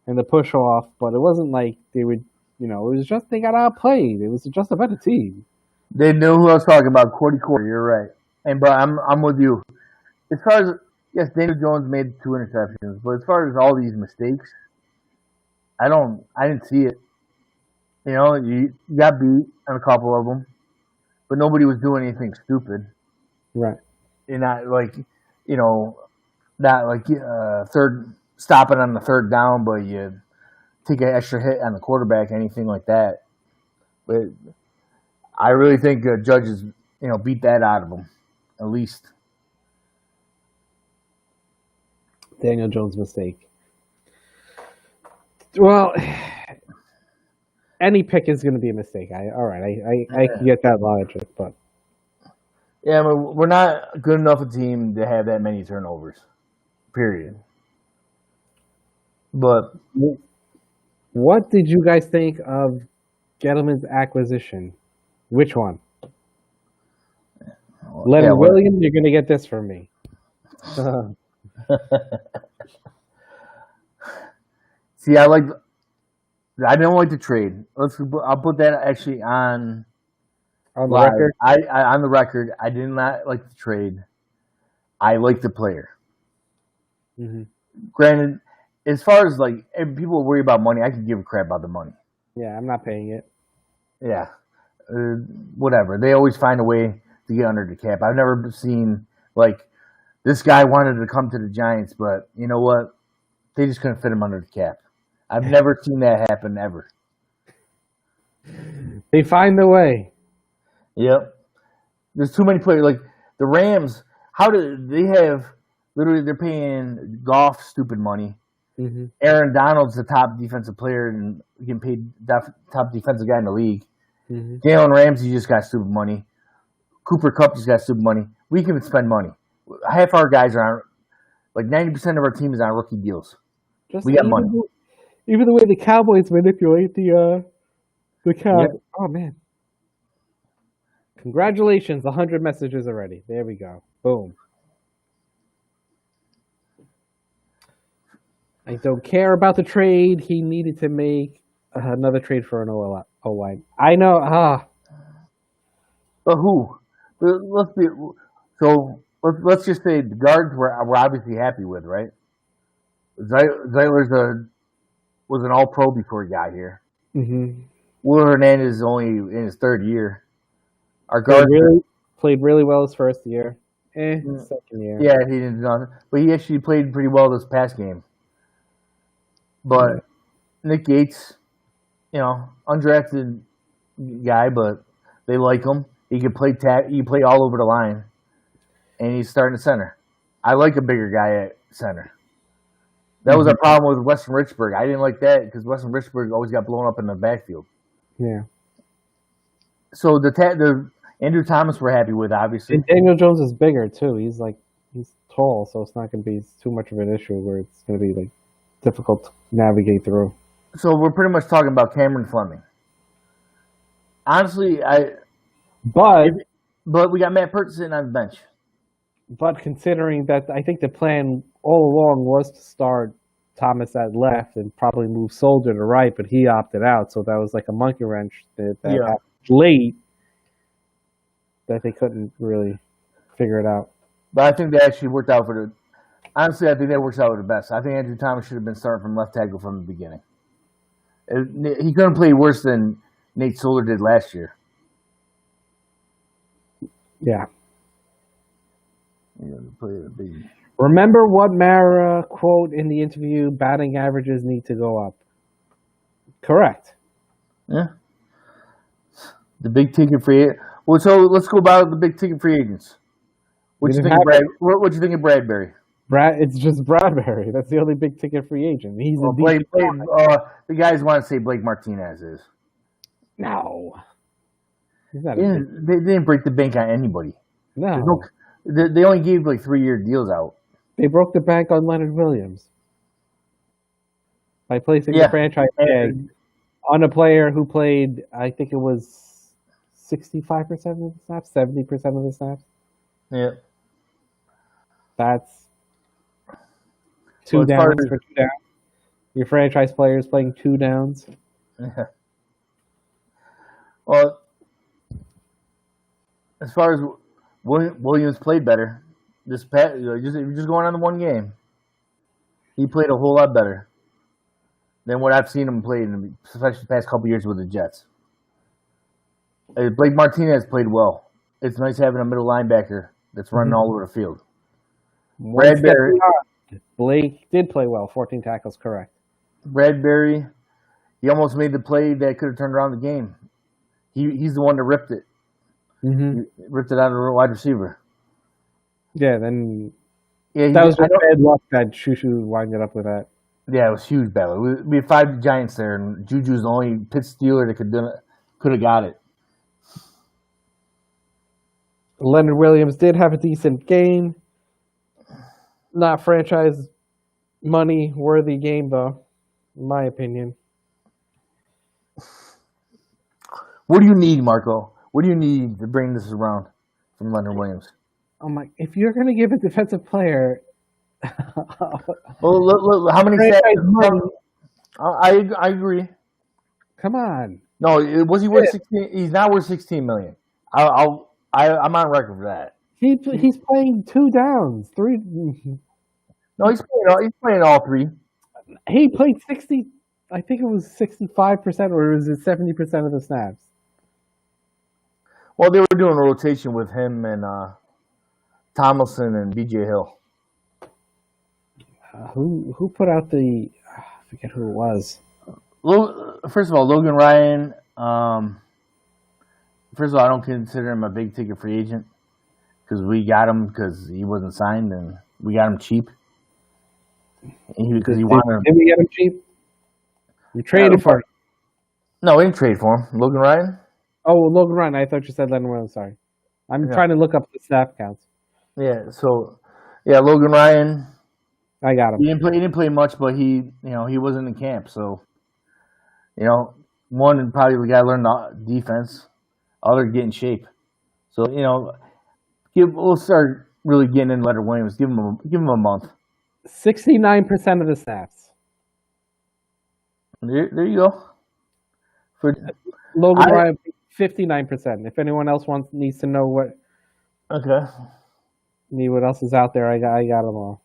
and the push off, but it wasn't like they would. It was just they got outplayed. It was just a better team. They knew who I was talking about. Cordy. You're right. And but I'm with you. As far as yes, Daniel Jones made 2 interceptions, but as far as all these mistakes, I didn't see it. You got beat on a couple of them, but nobody was doing anything stupid. Right. And third stopping on the third down, but you take an extra hit on the quarterback, anything like that. But I really think judges, beat that out of them, at least. Daniel Jones' mistake. Well, any pick is going to be a mistake. I can get that logic, but yeah, we're not good enough a team to have that many turnovers. Period. But what did you guys think of Gettleman's acquisition? Which one? Leonard Williams, you're going to get this from me. See, I don't like to trade. I'll put that actually on the record. On the record, I did not like the trade. I like the player. Mm-hmm. Granted, as far as if people worry about money, I can give a crap about the money. Yeah, I'm not paying it. Yeah, whatever. They always find a way to get under the cap. I've never seen this guy wanted to come to the Giants, but you know what? They just couldn't fit him under the cap. I've never seen that happen ever. They find the way. Yep. There's too many players. Like the Rams, how do they have? Literally, they're paying Goff stupid money. Mm-hmm. Aaron Donald's the top defensive player and getting paid top defensive guy in the league. Mm-hmm. Jalen Ramsey just got stupid money. Cooper Kupp just got stupid money. We can spend money. Half our guys are on, 90% of our team is on rookie deals. We got money. Even the way the Cowboys manipulate the cap. Yep. Oh man! Congratulations, 100 messages already. There we go. Boom. I don't care about the trade. He needed to make another trade for an O-line. I know. But who? Let's just say the guards we're obviously happy with, right? Zeitler's was an All-Pro before he got here. Mm-hmm. Will Hernandez is only in his 3rd year. Our guard played really well his 1st year. Second year. Yeah, he didn't know, but he actually played pretty well this past game. But Nick Gates, undrafted guy, but They like him. He can play he can play all over the line, and he's starting at center. I like a bigger guy at center. That was a problem with Weston Richburg. I didn't like that because Weston Richburg always got blown up in the backfield. Yeah. So the Andrew Thomas we're happy with, obviously. And Daniel Jones is bigger too. He's tall, so it's not going to be too much of an issue where it's going to be like difficult to navigate through. So we're pretty much talking about Cameron Fleming. Honestly, but we got Matt Pert sitting on the bench. But considering that, I think the plan all along was to start Thomas at left and probably move Soldier to right, but he opted out, so that was like a monkey wrench that happened late that they couldn't really figure it out. But I think that actually worked out for the. Honestly, I think that works out for the best. I think Andrew Thomas should have been starting from left tackle from the beginning. He couldn't play worse than Nate Solder did last year. Yeah. Remember what Mara quote in the interview, batting averages need to go up. Correct. Yeah. The big ticket free agent. Well, so let's go about the big ticket free agents. What do you think of Bradbury? It's just Bradbury. That's the only big ticket free agent. He's the guys want to say Blake Martinez is. No. He's not they didn't break the bank on anybody. No. They only gave like 3-year deals out. They broke the bank on Leonard Williams by placing the franchise tag on a player who played, I think it was 65% of the snaps, 70% of the snaps. Yeah. That's two downs for 2 downs. Your franchise player is playing 2 downs. Yeah. Well, as far as Williams played better. Just going on the one game, he played a whole lot better than what I've seen him play, especially the past couple years with the Jets. Blake Martinez played well. It's nice having a middle linebacker that's running all over the field. Bradbury. Blake did play well. 14 tackles, correct. Bradbury, he almost made the play that could have turned around the game. He's the one that ripped it. Mm-hmm. He ripped it out of the wide receiver. Yeah, then that was just bad luck that Shushu winded up with that. Yeah, it was huge battle. We had 5 Giants there, and Juju's the only Pitt Steeler that could have got it. Leonard Williams did have a decent game. Not franchise money worthy game, though, in my opinion. What do you need, Marco? What do you need to bring this around from Leonard Williams? Oh my! If you're going to give a defensive player, well, look, how many sacks? I agree. Come on. No, was he worth 16? He's not worth $16 million. I'm on record for that. He's playing 2 downs, 3. No, he's playing all 3. He played 60. I think it was 65%, or was it 70% of the snaps? Well, they were doing a rotation with him and Tomlinson and B.J. Hill. Who put out the? I forget who it was. First of all, Logan Ryan. First of all, I don't consider him a big ticket free agent because we got him because he wasn't signed and we got him cheap. Because he wanted him. Did we get him cheap? We traded for him. No, we didn't trade for him. Logan Ryan. Oh, Logan Ryan. I thought you said Leonard Williams. Sorry, I'm trying to look up the snap counts. Yeah. So, Logan Ryan. I got him. He didn't play much, but he wasn't in camp. So, one and probably we got to learn the defense. Other get in shape. So we'll start really getting in Leonard Williams. Give him a month. 69% of the snaps. There you go. For Logan Ryan, 59%. If anyone else needs to know what else is out there, I got them all.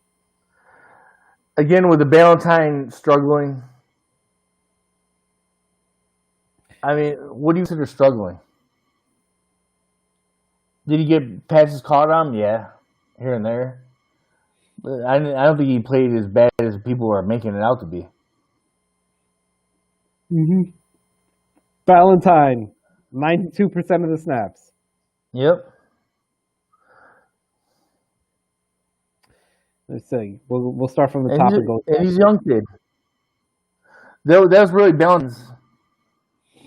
Again, with the Ballantyne struggling, I mean, what do you consider struggling? Did he get passes caught on him? Yeah, here and there. But I don't think he played as bad as people are making it out to be. Mm-hmm. Ballantyne, 92% of the snaps. Yep. Let's see. We'll start from the top and go. And he's a young kid. That was really Ballin's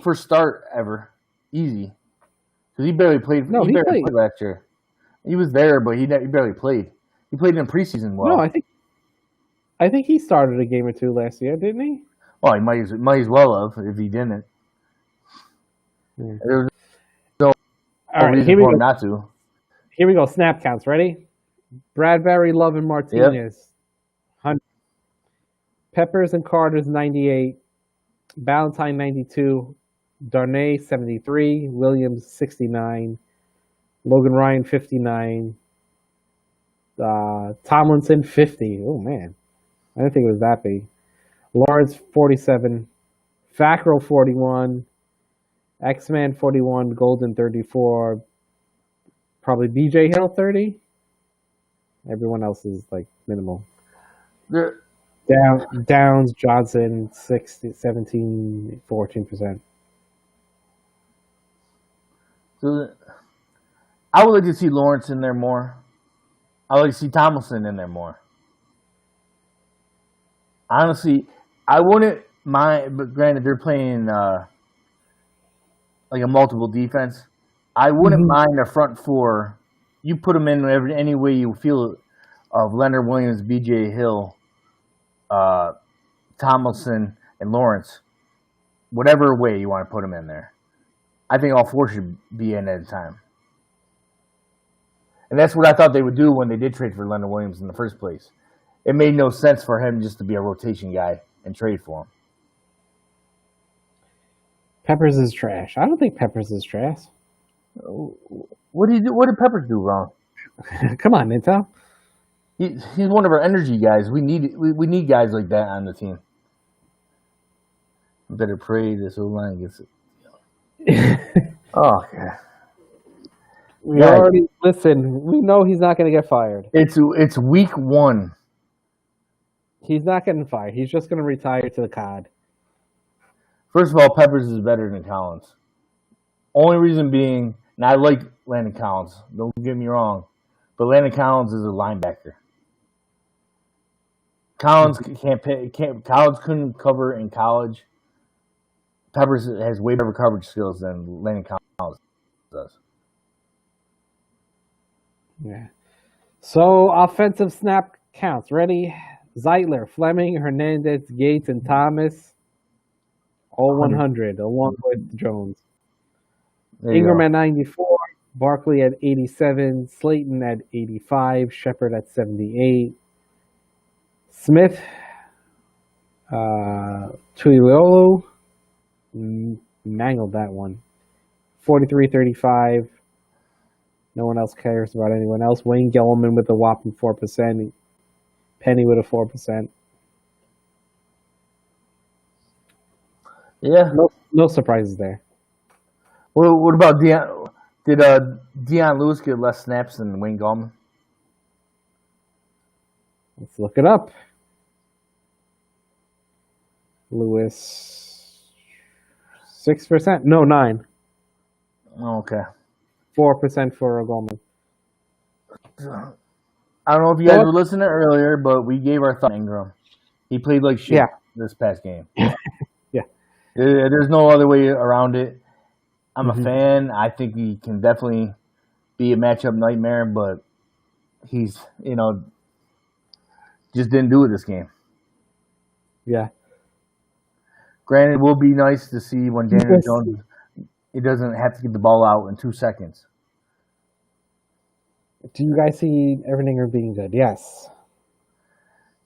first start ever. Easy. Because he barely played. No, he barely played last year. He was there, but he barely played. He played in preseason well. No, I think he started a game or two last year, didn't he? Well, he might as well have if he didn't. Yeah. There was no All right, reason here we for go. him not to. Here we go. Snap counts. Ready? Bradbury, Love, and Martinez. 100. Peppers and Carter's 98. Ballantyne 92. Darnay 73. Williams 69. Logan Ryan 59. Tomlinson 50. Oh man, I didn't think it was that big. Lawrence 47. Fackrell 41. X-Man 41. Golden 34. Probably BJ Hill 30. Everyone else is like minimal. Downs, Johnson 60, 17, 14%. So I would like to see Lawrence in there more. I would like to see Tomlinson in there more. Honestly, I wouldn't mind, but granted, they're playing like a multiple defense. I wouldn't mind a front four. You put them in any way you feel of Leonard Williams, B.J. Hill, Tomlinson, and Lawrence. Whatever way you want to put them in there. I think all four should be in at a time. And that's what I thought they would do when they did trade for Leonard Williams in the first place. It made no sense for him just to be a rotation guy and trade for him. Peppers is trash. I don't think Peppers is trash. What did Peppers do wrong? Come on, Intel. He's one of our energy guys. We need guys like that on the team. Better pray this O-line gets it. Oh, God. Listen, we know he's not going to get fired. It's week 1. He's not getting fired. He's just going to retire to the COD. First of all, Peppers is better than Collins. Only reason being, and I like Landon Collins. Don't get me wrong, but Landon Collins is a linebacker. Collins Collins couldn't cover in college. Peppers has way better coverage skills than Landon Collins does. Yeah. So offensive snap counts. Ready? Zeitler, Fleming, Hernandez, Gates, and Thomas. All 100, along with Jones. Ingram at 94, Barkley at 87, Slayton at 85, Shepard at 78, Smith, Tuileolo, mangled that one. 43-35. No one else cares about anyone else. Wayne Gellman with a whopping 4%. Penny with a 4%. Yeah. No surprises there. Well, what about Deion? Did Deion Lewis get less snaps than Wayne Gallman? Let's look it up. Lewis, 6%? No, 9. Okay. 4% for Gallman. I don't know if you guys were listening earlier, but we gave our thought on Ingram. He played like shit this past game. Yeah. There's no other way around it. I'm a fan. I think he can definitely be a matchup nightmare, but he's, just didn't do it this game. Yeah. Granted, it will be nice to see when Daniel Jones, he doesn't have to get the ball out in 2 seconds. Do you guys see everything being good? Yes.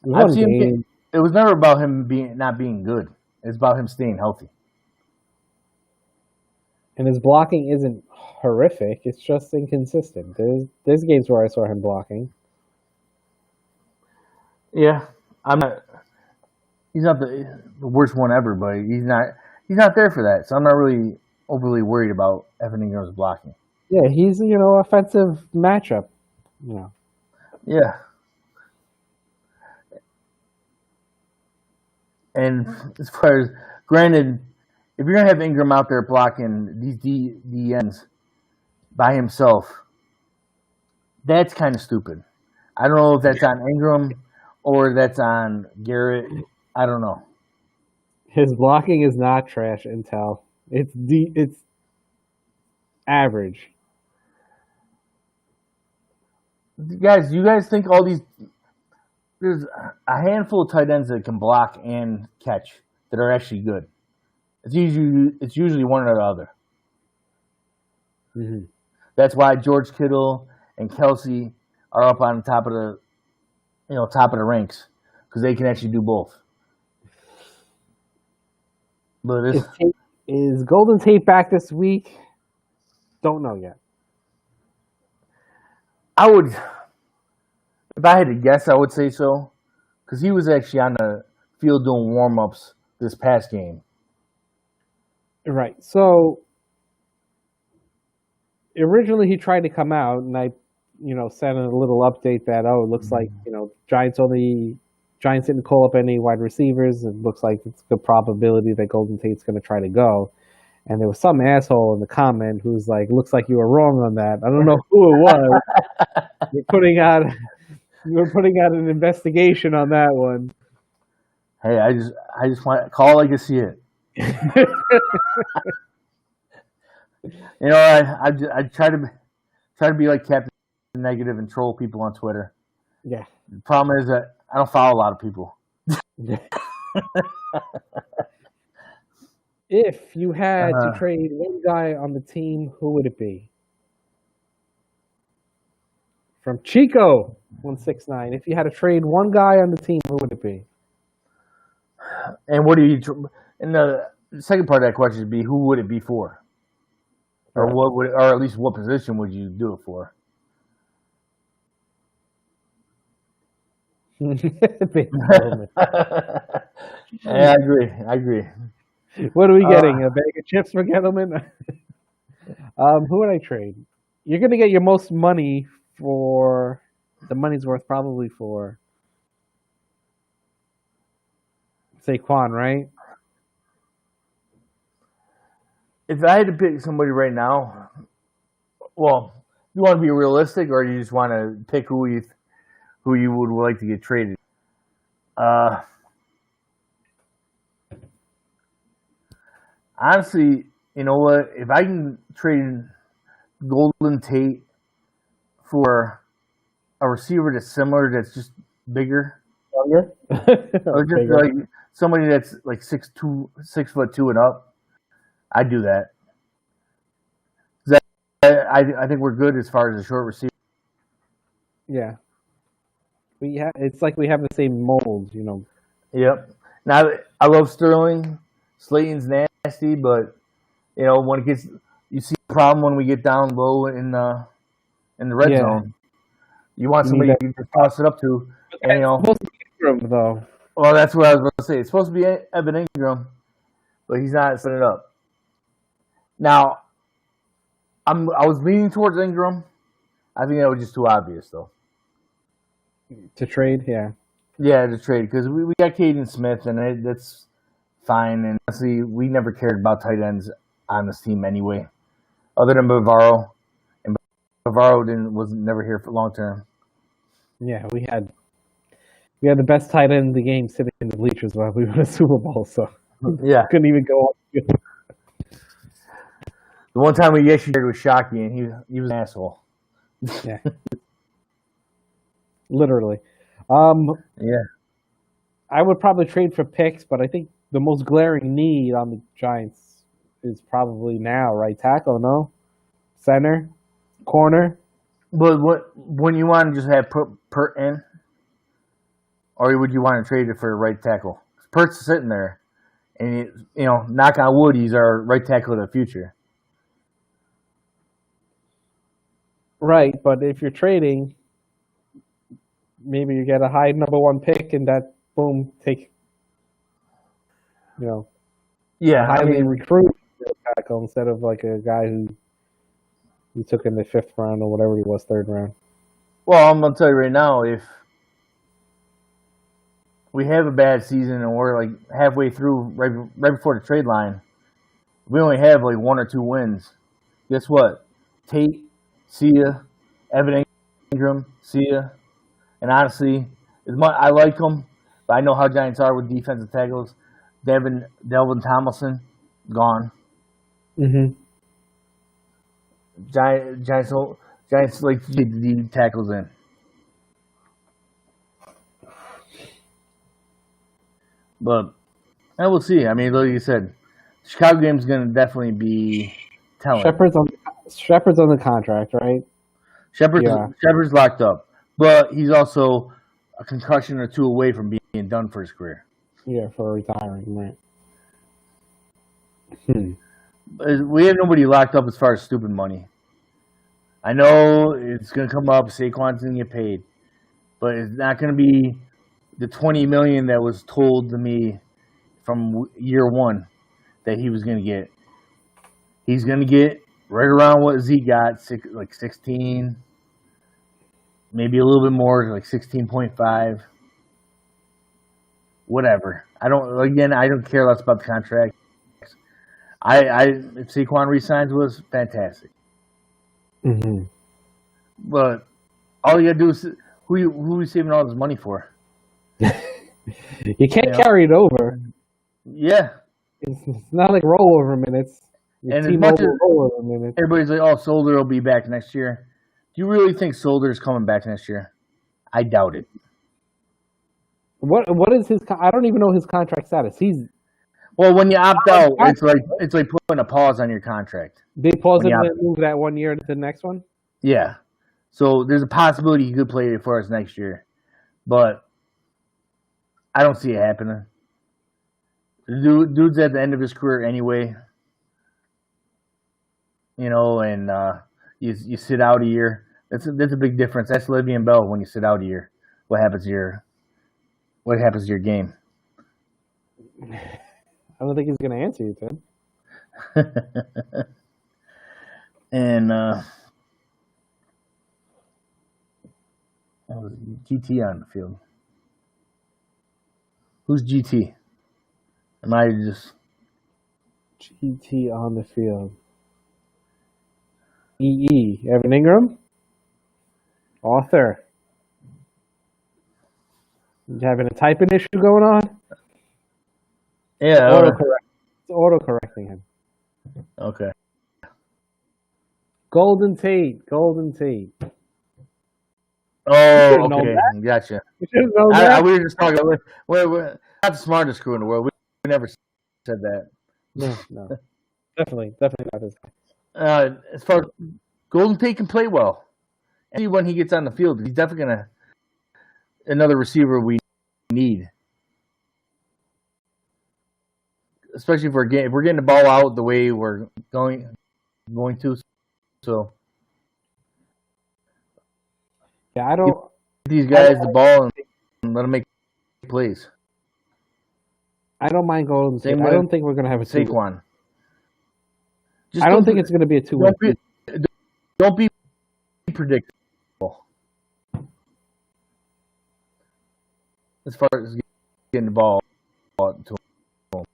It was never about him not being good. It's about him staying healthy. And his blocking isn't horrific. It's just inconsistent. There's games where I saw him blocking. Yeah, he's not the worst one ever, but he's not there for that. So I'm not really overly worried about Evan Ingram's blocking. Yeah, he's offensive matchup. Yeah. And as far as granted, if you're gonna have Ingram out there blocking these DNs by himself, that's kind of stupid. I don't know if that's on Ingram or that's on Garrett. I don't know. His blocking is not trash, Intel. It's average. Guys, you guys think all these? There's a handful of tight ends that can block and catch that are actually good. It's usually one or the other. Mm-hmm. That's why George Kittle and Kelsey are up on top of the ranks because they can actually do both. But is Golden Tate back this week? Don't know yet. I would, if I had to guess, I would say so, because he was actually on the field doing warm-ups this past game. Right. So originally he tried to come out, and I, sent in a little update that it looks like Giants didn't call up any wide receivers. It looks like it's a good probability that Golden Tate's going to try to go. And there was some asshole in the comment who's like, "Looks like you were wrong on that." I don't know who it was. You were putting out an investigation on that one. Hey, I just want to call like you see it. I try to be like Captain Negative and troll people on Twitter. Yeah. The problem is that I don't follow a lot of people. If you had to trade one guy on the team, who would it be? From Chico 169. If you had to trade one guy on the team, who would it be? And what do you? And the second part of that question would be, who would it be for? Or or at least what position would you do it for? Yeah, I agree. What are we getting? A bag of chips for Gettleman? Who would I trade? You're going to get your most money for the money's worth probably for Saquon, right? If I had to pick somebody right now, well, you want to be realistic, or you just want to pick who you would like to get traded? Honestly, you know what? If I can trade Golden Tate for a receiver that's similar, that's just bigger, or just Bigger. like somebody that's like 6'2", 6'2" and up, I'd do that. I think we're good as far as a short receiver. Yeah. It's like we have the same mold, Yep. Now I love Sterling. Slayton's nasty, but when it gets, you see the problem when we get down low in the red zone. You want somebody you can just toss it up to, and supposed to be Ingram, though. Well, that's what I was going to say. It's supposed to be Evan Ingram, but he's not setting it up. Now, I was leaning towards Ingram. I think that was just too obvious, though. To trade, yeah. Yeah, to trade, because we got Caden Smith, and that's fine. And honestly, we never cared about tight ends on this team anyway, other than Bavaro. And Bavaro was never here for long term. Yeah, we had the best tight end in the game sitting in the bleachers while we won a Super Bowl, so yeah, couldn't even go on. The one time we actually shared with Shockey, and he was an asshole. Yeah. Literally. Yeah. I would probably trade for picks, but I think the most glaring need on the Giants is probably now right tackle, no? Center? Corner? But when you want to just have Pert in, or would you want to trade it for a right tackle? Pert's sitting there, and knock on wood, he's our right tackle of the future. Right, but if you're trading, maybe you get a high number one pick, and that take highly recruited tackle instead of like a guy who you took in the 5th round or whatever he was, 3rd round. Well, I'm gonna tell you right now, if we have a bad season and we're like halfway through, right before the trade line, We only have like 1 or 2 wins. Guess what? Tate, see ya. Evan Ingram, see ya. And honestly, I like them, but I know how Giants are with defensive tackles. Delvin Tomlinson, gone. Mm-hmm. Giants like to get the tackles in. But I will see. I mean, like you said, Chicago game's going to definitely be telling. Shepard's on the contract, right? Shepard's locked up, but he's also a concussion or 2 away from being done for his career. Yeah, for retiring, right? We have nobody locked up as far as stupid money. I know it's going to come up. Saquon's going to get paid, but it's not going to be the $20 million that was told to me from year 1 that he was going to get. He's going to get right around what Zeke got, like 16, maybe a little bit more, like 16.5. Whatever. I don't care less about the contract. If Saquon resigns was fantastic. Mm-hmm. But all you gotta do is who are you saving all this money for? You can't carry it over. Yeah. It's not like rollover minutes. And as much as everybody's like, oh, Solder will be back next year. Do you really think Solder's coming back next year? I doubt it. What is his? I don't even know his contract status. Well, when you opt out, it's like putting a pause on your contract. They pause it and move that 1 year to the next one. Yeah, so there's a possibility he could play for us next year, but I don't see it happening. The dude's at the end of his career anyway, and you sit out a year. That's a big difference. That's Le'Veon Bell when you sit out a year. What happens to your game? I don't think he's going to answer you, Ted. And GT on the field. Who's GT? Am I just GT on the field? Evan Ingram, author. You having a typing issue going on? Yeah. It's auto-correcting him. Okay. Golden Tate. Oh, okay. Gotcha. You should have known that. We were just talking. We're not the smartest crew in the world. We never said that. No. Definitely not this guy. As far as Golden Tate can play well. And when he gets on the field, he's definitely another receiver we need. Especially if we're getting the ball out the way we're going to. So yeah, I don't give these guys the ball and let them make plays. I don't mind Golden Tate. I don't think we're going to have a Saquon. I don't think it's going to be a 2-win. Don't be predictable as far as getting the ball to him.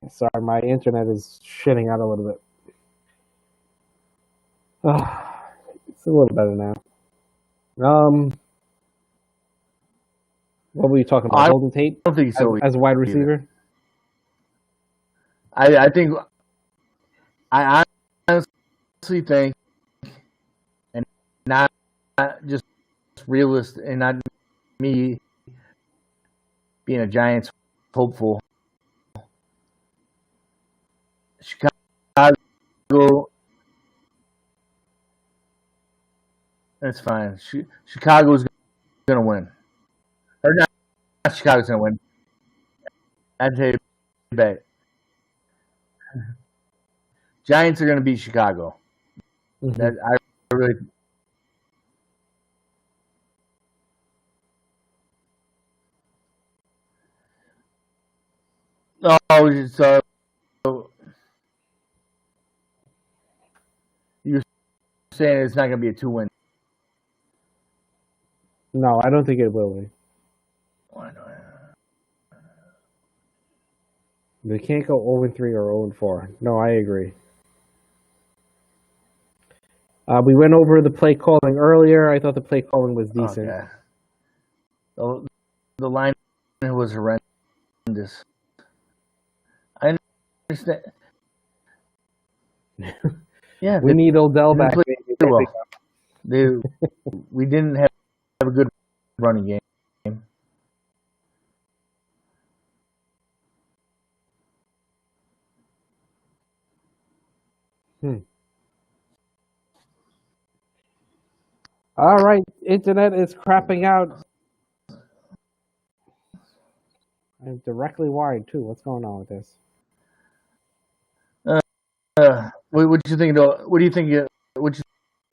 Sorry, my internet is shitting out a little bit. It's a little better now. What were you talking about? Golden Tate? I don't think so. As a wide receiver? I honestly think, and not just realist, and not me being a Giants hopeful. Chicago, that's fine. Chicago's going to win. Or not Chicago's going to win. I'd say back. Giants are going to beat Chicago. Mm-hmm. That I really. Oh, so you're saying it's not going to be a 2-win? No, I don't think it will be. Why not? They can't go 0-3 or 0-4. No, I agree. We went over the play calling earlier. I thought the play calling was decent. Okay. The line was horrendous. I understand. Yeah, we need Odell back. We didn't have a good running game. All right, internet is crapping out. I'm directly wired too. What's going on with this? What do you think? What do you think? What do you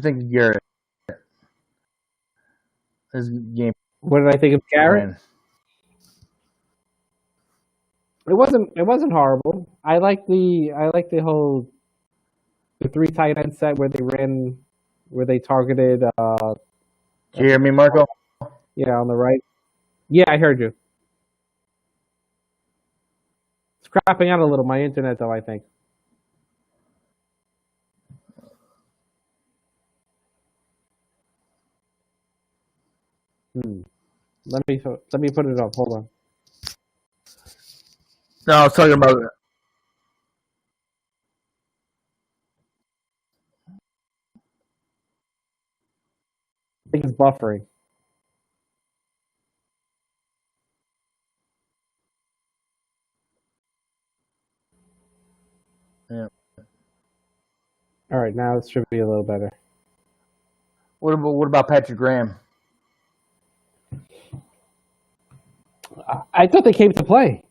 think of Garrett? His game. What did I think of Garrett? It wasn't horrible. I like the whole 3 tight end set where they targeted Did you hear me, Marco? Yeah, on the right. Yeah, I heard you. It's crapping out a little, my internet though, I think. Let me put it up. Hold on. No, I was talking about it. I think it's buffering. Yeah. All right, now it should be a little better. What about Patrick Graham? I thought they came to play.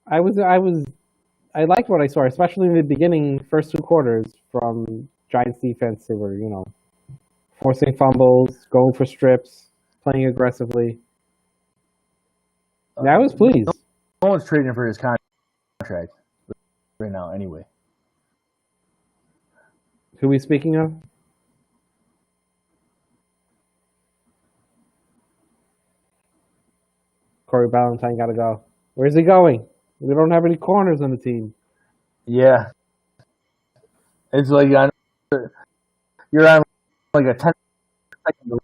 I liked what I saw, especially in the beginning, first 2 quarters from Giants defense. They were, forcing fumbles, going for strips, playing aggressively. I was pleased. No one's trading for his contract right now, anyway. Who are we speaking of? Corey Ballantyne got to go. Where's he going? We don't have any corners on the team. Yeah. It's like you're on like a 10-second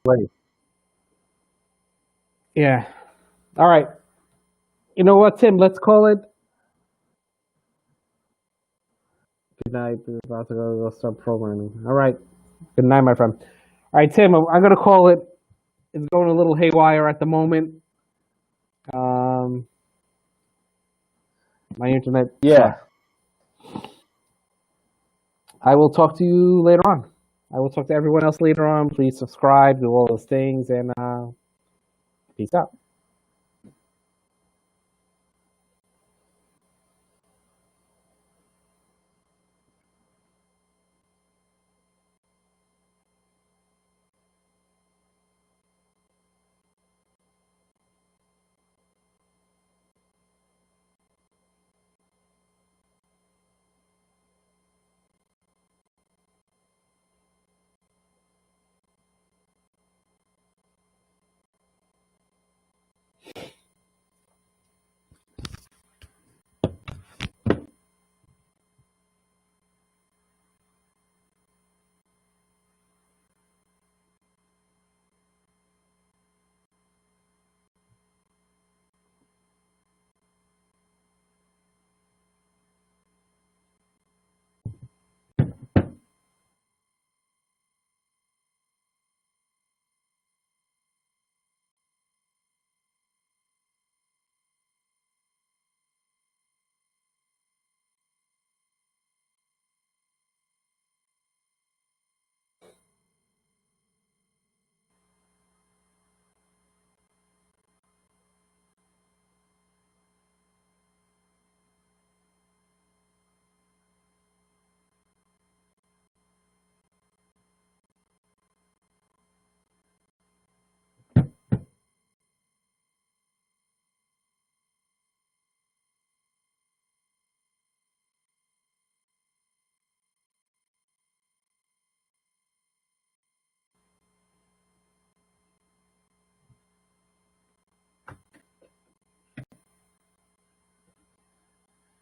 delay. Yeah. All right. You know what, Tim? Let's call it. Good night. We're about to go start programming. All right. Good night, my friend. All right, Tim, I'm going to call it. It's going a little haywire at the moment. My internet. Yeah. I will talk to you later on. I will talk to everyone else later on. Please subscribe, do all those things, and peace out.